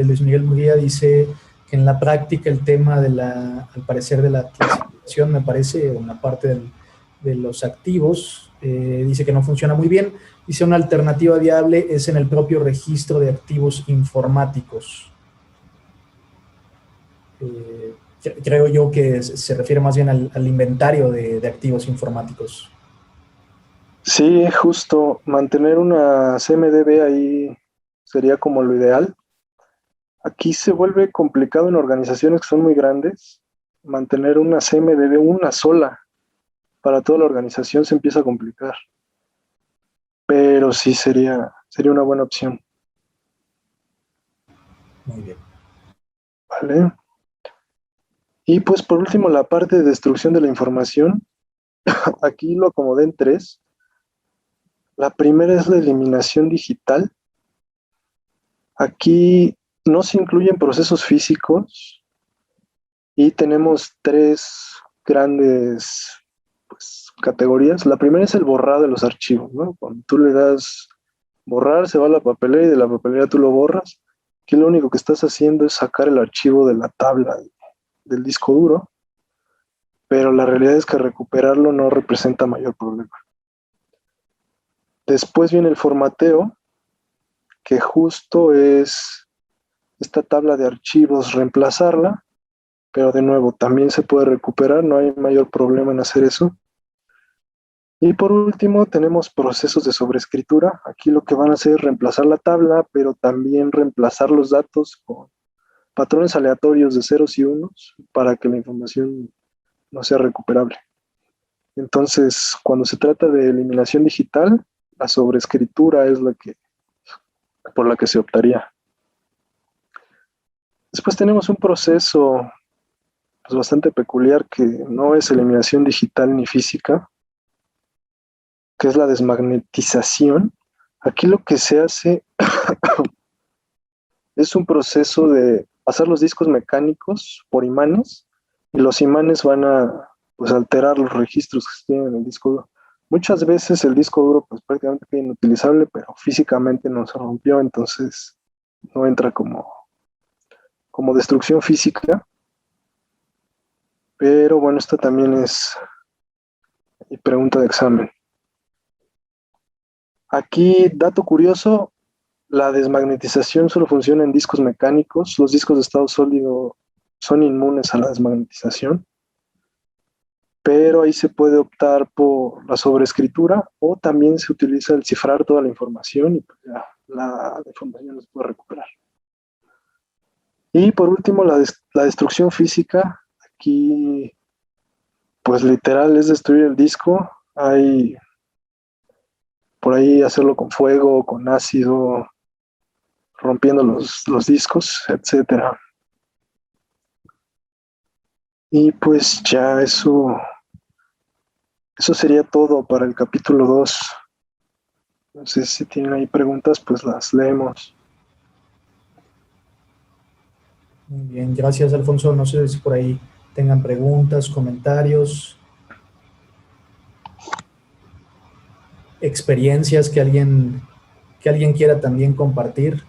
Luis Miguel Murguía dice que en la práctica el tema al parecer de la me parece, en la parte de los activos. Dice que no funciona muy bien. Dice una alternativa viable es en el propio registro de activos informáticos. Creo yo que se refiere más bien al inventario de activos informáticos. Sí, justo, mantener una CMDB ahí sería como lo ideal. Aquí se vuelve complicado en organizaciones que son muy grandes. Mantener una CMDB, una sola, para toda la organización se empieza a complicar. Pero sí sería una buena opción. Muy bien. Vale. Y pues por último, la parte de destrucción de la información. Aquí lo acomodé en 3. La primera es la eliminación digital. Aquí no se incluyen procesos físicos y tenemos 3 grandes pues, categorías. La primera es el borrado de los archivos, ¿no? Cuando tú le das borrar, se va a la papelera y de la papelera tú lo borras. Aquí lo único que estás haciendo es sacar el archivo de la tabla del disco duro, pero la realidad es que recuperarlo no representa mayor problema. Después viene el formateo, que justo es esta tabla de archivos, reemplazarla, pero de nuevo, también se puede recuperar, no hay mayor problema en hacer eso. Y por último, tenemos procesos de sobreescritura. Aquí lo que van a hacer es reemplazar la tabla, pero también reemplazar los datos con patrones aleatorios de ceros y unos para que la información no sea recuperable. Entonces, cuando se trata de eliminación digital, la sobreescritura es por la que se optaría. Después tenemos un proceso pues, bastante peculiar que no es eliminación digital ni física, que es la desmagnetización. Aquí lo que se hace es un proceso de pasar los discos mecánicos por imanes y los imanes van a pues, alterar los registros que tienen en el disco duro. Muchas veces el disco duro pues prácticamente queda inutilizable, pero físicamente no se rompió, entonces no entra como destrucción física. Pero bueno, esta también es pregunta de examen. Aquí, dato curioso, la desmagnetización solo funciona en discos mecánicos. Los discos de estado sólido son inmunes a la desmagnetización, pero ahí se puede optar por la sobreescritura o también se utiliza el cifrar toda la información y pues ya la información no se puede recuperar. Y por último, la destrucción física. Aquí, pues literal es destruir el disco. Hay por ahí hacerlo con fuego, con ácido, rompiendo los discos, etcétera. Y pues ya eso sería todo para el capítulo 2. No sé si tienen ahí preguntas, pues las leemos. Muy bien, gracias Alfonso. No sé si por ahí tengan preguntas, comentarios, experiencias que alguien quiera también compartir.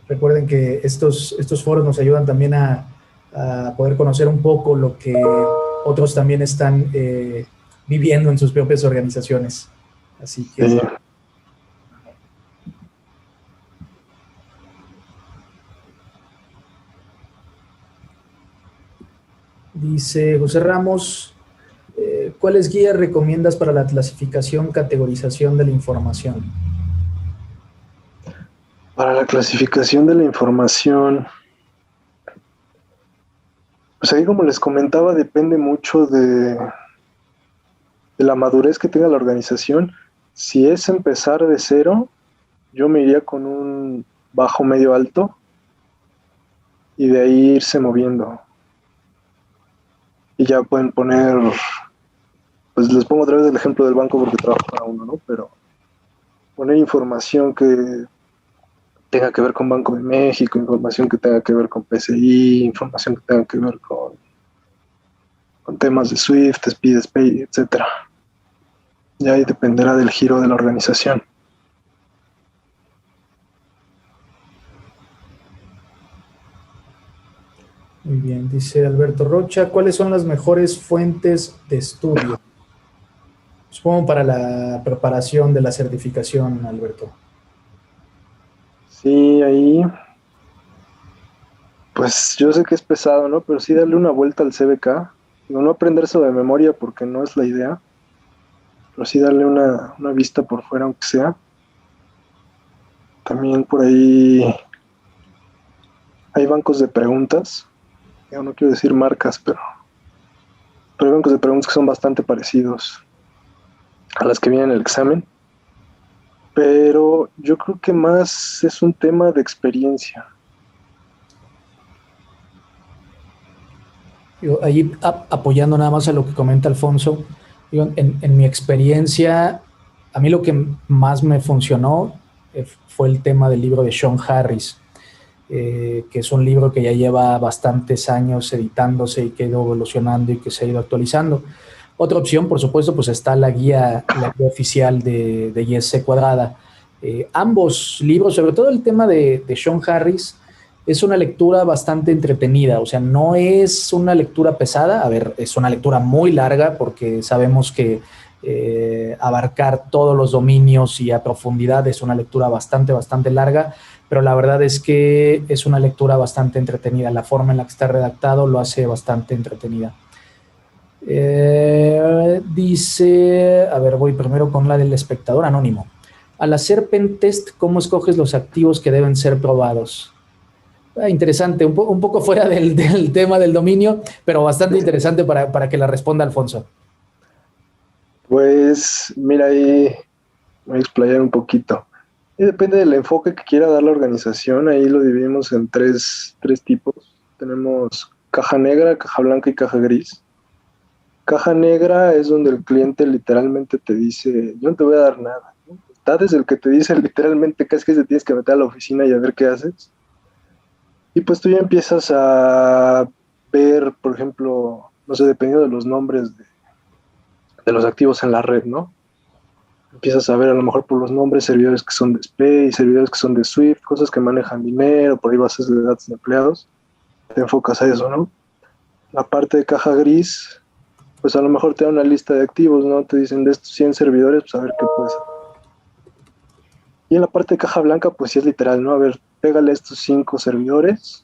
Recuerden que estos foros nos ayudan también a poder conocer un poco lo que otros también están viviendo en sus propias organizaciones. Así que... Sí. Dice José Ramos, ¿cuáles guías recomiendas para la clasificación, categorización de la información? Para la clasificación de la información, pues ahí como les comentaba, depende mucho de la madurez que tenga la organización. Si es empezar de cero, yo me iría con un bajo, medio, alto y de ahí irse moviendo. Y ya pueden poner, pues les pongo otra vez el ejemplo del banco porque trabajo para uno, ¿no? Pero poner información que tenga que ver con Banco de México, información que tenga que ver con PCI, información que tenga que ver con temas de SWIFT, Speed, SPAY, etcétera. Y ahí dependerá del giro de la organización. Muy bien, dice Alberto Rocha, ¿cuáles son las mejores fuentes de estudio? Supongo para la preparación de la certificación, Alberto. Sí, ahí, pues yo sé que es pesado, ¿no? Pero sí darle una vuelta al CBK. Digo, no aprenderse de memoria porque no es la idea, pero sí darle una vista por fuera, aunque sea. También por ahí hay bancos de preguntas. Yo no quiero decir marcas, pero hay bancos de preguntas que son bastante parecidos a las que vienen en el examen. Pero yo creo que más es un tema de experiencia. Digo, ahí apoyando nada más a lo que comenta Alfonso, digo, en mi experiencia, a mí lo que más me funcionó fue el tema del libro de Sean Harris, que es un libro que ya lleva bastantes años editándose y que ha ido evolucionando y que se ha ido actualizando. Otra opción, por supuesto, pues está la guía oficial de YC Cuadrada. Ambos libros, sobre todo el tema de Sean Harris, es una lectura bastante entretenida, o sea, no es una lectura pesada, a ver, es una lectura muy larga porque sabemos que abarcar todos los dominios y a profundidad es una lectura bastante larga, pero la verdad es que es una lectura bastante entretenida, la forma en la que está redactado lo hace bastante entretenida. Dice, a ver, voy primero con la del espectador anónimo. Al hacer pentest, ¿cómo escoges los activos que deben ser probados? Interesante, un poco fuera del tema del dominio, pero bastante interesante para que la responda Alfonso. Pues mira, ahí voy a explayar un poquito. Y depende del enfoque que quiera dar la organización. Ahí lo dividimos en tres tipos. Tenemos caja negra, caja blanca y caja gris. Caja negra es donde el cliente literalmente te dice, yo no te voy a dar nada, ¿no? Está desde el que te dice literalmente que es que te tienes que meter a la oficina y a ver qué haces. Y pues tú ya empiezas a ver, por ejemplo, no sé, dependiendo de los nombres de los activos en la red, ¿no? Empiezas a ver a lo mejor por los nombres servidores que son de SPAY, servidores que son de Swift, cosas que manejan dinero, por ahí bases de datos de empleados. Te enfocas a eso, ¿no? La parte de caja gris, pues a lo mejor te da una lista de activos, ¿no? Te dicen de estos 100 servidores, pues a ver qué puedes hacer. Y en la parte de caja blanca, pues sí es literal, ¿no? A ver, pégale a estos 5 servidores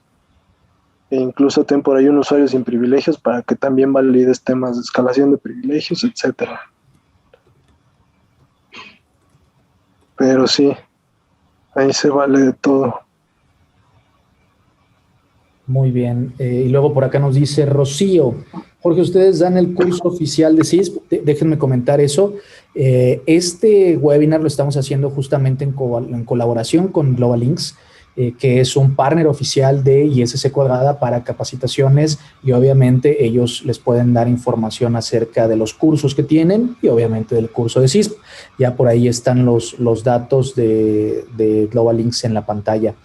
e incluso ten por ahí un usuario sin privilegios para que también valides temas de escalación de privilegios, etcétera. Pero sí, ahí se vale de todo. Muy bien. Y luego por acá nos dice Rocío. Jorge, ustedes dan el curso oficial de CISP. Déjenme comentar eso. Este webinar lo estamos haciendo justamente en colaboración con Global Links, que es un partner oficial de ISC Cuadrada para capacitaciones, y obviamente ellos les pueden dar información acerca de los cursos que tienen y obviamente del curso de CISP. Ya por ahí están los datos de Global Links en la pantalla.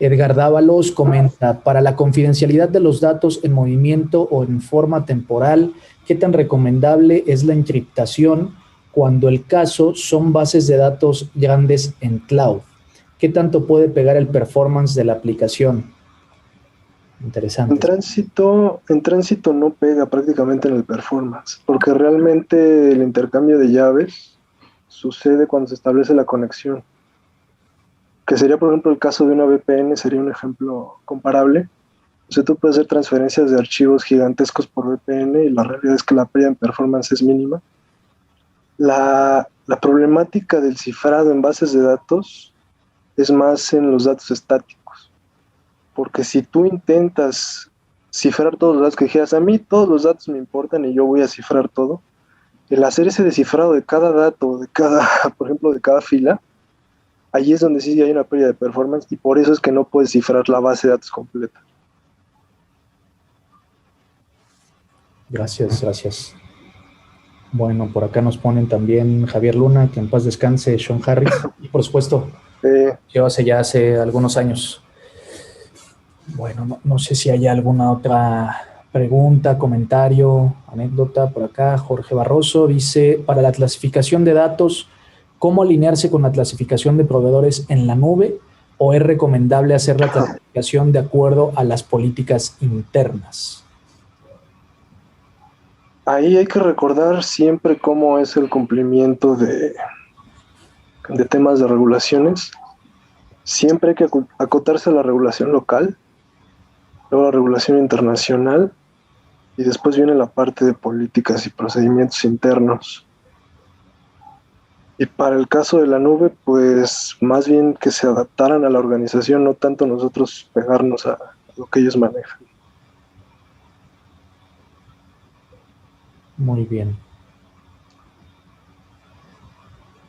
Edgar Dávalos comenta, para la confidencialidad de los datos en movimiento o en forma temporal, ¿qué tan recomendable es la encriptación cuando el caso son bases de datos grandes en cloud? ¿Qué tanto puede pegar el performance de la aplicación? Interesante. En tránsito no pega prácticamente en el performance, porque realmente el intercambio de llaves sucede cuando se establece la conexión. Que sería, por ejemplo, el caso de una VPN, sería un ejemplo comparable. O sea, tú puedes hacer transferencias de archivos gigantescos por VPN y la realidad es que la pérdida en performance es mínima. La problemática del cifrado en bases de datos es más en los datos estáticos. Porque si tú intentas cifrar todos los datos que dijeras, a mí todos los datos me importan y yo voy a cifrar todo, el hacer ese descifrado de cada dato, por ejemplo, de cada fila, allí es donde sí hay una pérdida de performance y por eso es que no puedes cifrar la base de datos completa. Gracias. Bueno, por acá nos ponen también Javier Luna, que en paz descanse, Sean Harris, y por supuesto, yo hace algunos años. Bueno, no sé si hay alguna otra pregunta, comentario, anécdota por acá. Jorge Barroso dice, para la clasificación de datos, ¿cómo alinearse con la clasificación de proveedores en la nube o es recomendable hacer la clasificación de acuerdo a las políticas internas? Ahí hay que recordar siempre cómo es el cumplimiento de temas de regulaciones. Siempre hay que acotarse a la regulación local, luego la regulación internacional, y después viene la parte de políticas y procedimientos internos. Y para el caso de la nube, pues más bien que se adaptaran a la organización, no tanto nosotros pegarnos a lo que ellos manejan. Muy bien.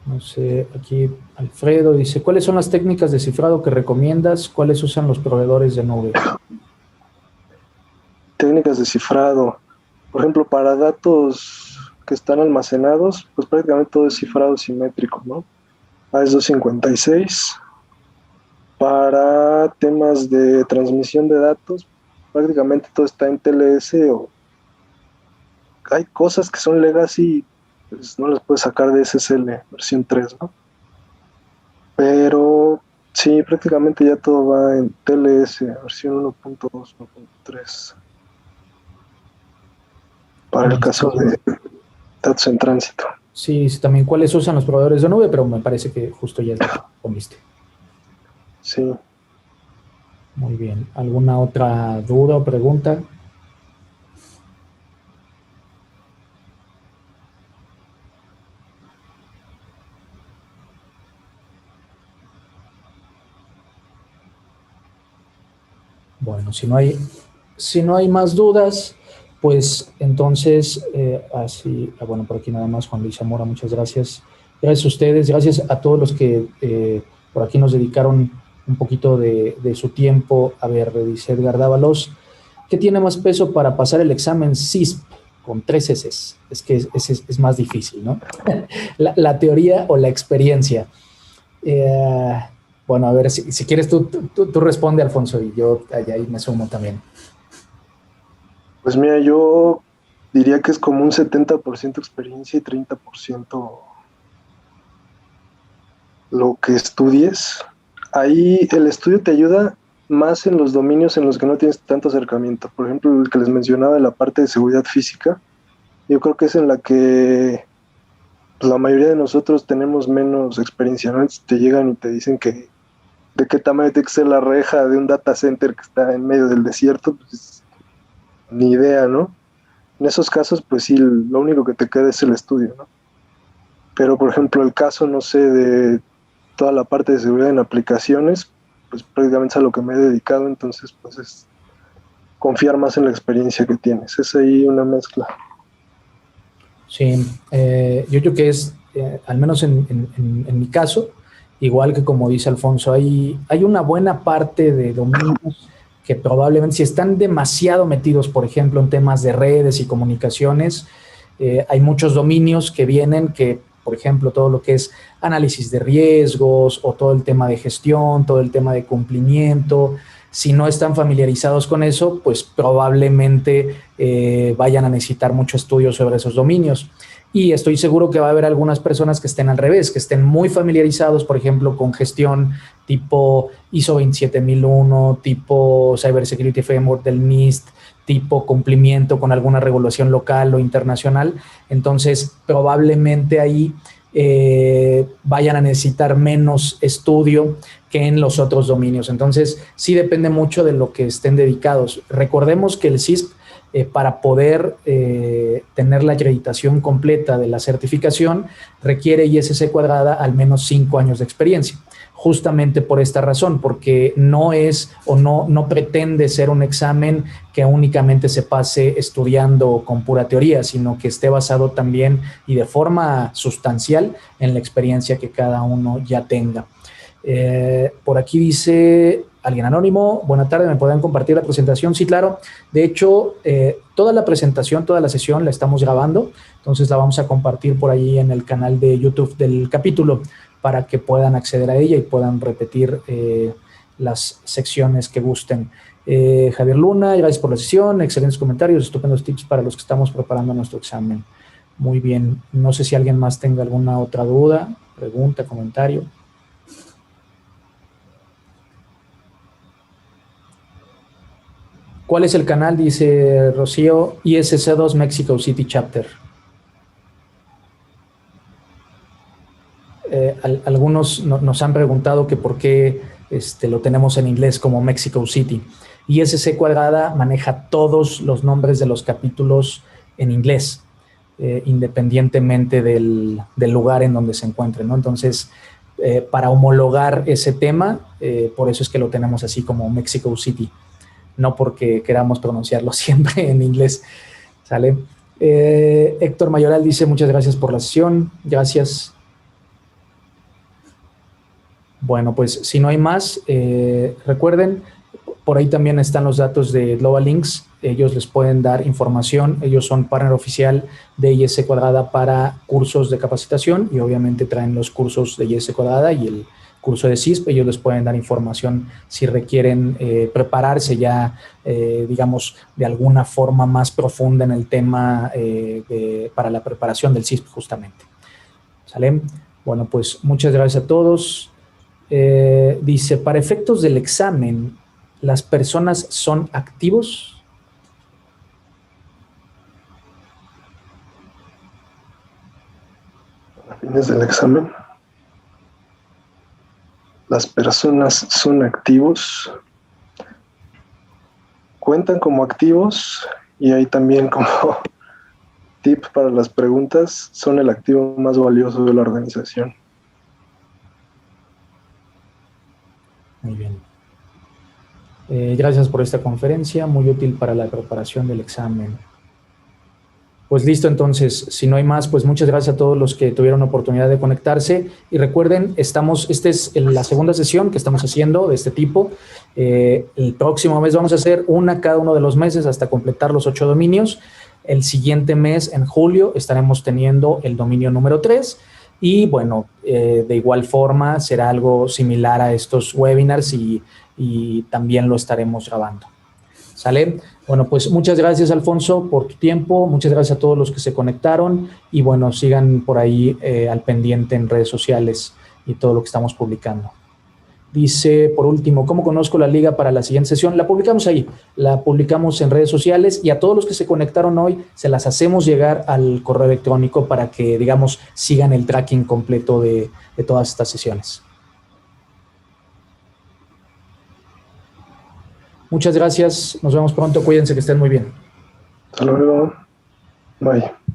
No sé, aquí Alfredo dice, ¿cuáles son las técnicas de cifrado que recomiendas? ¿Cuáles usan los proveedores de nube? Técnicas de cifrado. Por ejemplo, para datos que están almacenados, pues prácticamente todo es cifrado simétrico, ¿no? AES-256. Para temas de transmisión de datos, prácticamente todo está en TLS, o hay cosas que son legacy, pues no las puedes sacar de SSL versión 3, ¿no? Pero sí, prácticamente ya todo va en TLS versión 1.2, 1.3. Para el caso de datos en tránsito. Sí, también cuáles usan los proveedores de nube, pero me parece que justo ya respondiste. Sí. Muy bien. ¿Alguna otra duda o pregunta? Bueno, si no hay más dudas, pues entonces, bueno, por aquí nada más Juan Luis Zamora, muchas gracias. Gracias a ustedes, gracias a todos los que por aquí nos dedicaron un poquito de su tiempo. A ver, dice Edgar Dávalos, ¿qué tiene más peso para pasar el examen CISP con 3 S? Es que es más difícil, ¿no? la teoría o la experiencia. Bueno, a ver, si quieres tú responde, Alfonso, y yo ahí me sumo también. Pues mira, yo diría que es como un 70% experiencia y 30% lo que estudies. Ahí el estudio te ayuda más en los dominios en los que no tienes tanto acercamiento. Por ejemplo, el que les mencionaba de la parte de seguridad física, yo creo que es en la que pues, la mayoría de nosotros tenemos menos experiencia, ¿no? Te llegan y te dicen que de qué tamaño tiene que ser la reja de un data center que está en medio del desierto, pues ni idea, ¿no? En esos casos, pues sí, lo único que te queda es el estudio, ¿no? Pero, por ejemplo, el caso, no sé, de toda la parte de seguridad en aplicaciones, pues prácticamente es a lo que me he dedicado, entonces, pues es confiar más en la experiencia que tienes. Es ahí una mezcla. Sí, yo creo que es, al menos en mi caso, igual que como dice Alfonso, hay una buena parte de dominios que probablemente si están demasiado metidos, por ejemplo, en temas de redes y comunicaciones, hay muchos dominios que vienen que, por ejemplo, todo lo que es análisis de riesgos o todo el tema de gestión, todo el tema de cumplimiento, si no están familiarizados con eso, pues probablemente vayan a necesitar mucho estudio sobre esos dominios. Y estoy seguro que va a haber algunas personas que estén al revés, que estén muy familiarizados, por ejemplo, con gestión tipo ISO 27001, tipo Cybersecurity Framework del NIST, tipo cumplimiento con alguna regulación local o internacional. Entonces, probablemente ahí vayan a necesitar menos estudio que en los otros dominios. Entonces, sí depende mucho de lo que estén dedicados. Recordemos que el CISP, para poder tener la acreditación completa de la certificación, requiere ISC cuadrada al menos 5 años de experiencia. Justamente por esta razón, porque no es o no pretende ser un examen que únicamente se pase estudiando con pura teoría, sino que esté basado también y de forma sustancial en la experiencia que cada uno ya tenga. Por aquí dice alguien anónimo, buena tarde, ¿me pueden compartir la presentación? Sí, claro. De hecho, toda la presentación, toda la sesión la estamos grabando, entonces la vamos a compartir por ahí en el canal de YouTube del capítulo para que puedan acceder a ella y puedan repetir las secciones que gusten. Javier Luna, gracias por la sesión, excelentes comentarios, estupendos tips para los que estamos preparando nuestro examen. Muy bien, no sé si alguien más tenga alguna otra duda, pregunta, comentario. ¿Cuál es el canal? Dice Rocío, ISC2 Mexico City Chapter. Algunos nos han preguntado que por qué lo tenemos en inglés como Mexico City. ISC Cuadrada maneja todos los nombres de los capítulos en inglés, independientemente del lugar en donde se encuentren, ¿no? Entonces, para homologar ese tema, por eso es que lo tenemos así como Mexico City, no porque queramos pronunciarlo siempre en inglés, ¿sale? Héctor Mayoral dice, muchas gracias por la sesión. Gracias. Bueno, pues si no hay más, recuerden, por ahí también están los datos de Global Links. Ellos les pueden dar información. Ellos son partner oficial de IS Cuadrada para cursos de capacitación y obviamente traen los cursos de IS Cuadrada y el curso de CISP. Ellos les pueden dar información si requieren prepararse ya, digamos, de alguna forma más profunda en el tema para la preparación del CISP justamente. ¿Sale? Bueno, pues muchas gracias a todos. Dice, para efectos del examen, ¿las personas son activos? A fines del examen, las personas son activos, cuentan como activos y hay también como tip para las preguntas, son el activo más valioso de la organización. Muy bien. Gracias por esta conferencia, muy útil para la preparación del examen. Pues listo, entonces, si no hay más, pues muchas gracias a todos los que tuvieron oportunidad de conectarse. Y recuerden, esta es la segunda sesión que estamos haciendo de este tipo. El próximo mes vamos a hacer una cada uno de los meses hasta completar los 8 dominios. El siguiente mes, en julio, estaremos teniendo el dominio número 3. Y bueno, de igual forma será algo similar a estos webinars y también lo estaremos grabando. ¿Sale? Bueno, pues muchas gracias, Alfonso, por tu tiempo. Muchas gracias a todos los que se conectaron. Y bueno, sigan por ahí al pendiente en redes sociales y todo lo que estamos publicando. Dice, por último, ¿cómo conozco la liga para la siguiente sesión? La publicamos ahí, la publicamos en redes sociales y a todos los que se conectaron hoy se las hacemos llegar al correo electrónico para que, digamos, sigan el tracking completo de todas estas sesiones. Muchas gracias, nos vemos pronto, cuídense, que estén muy bien. Hasta luego, bye.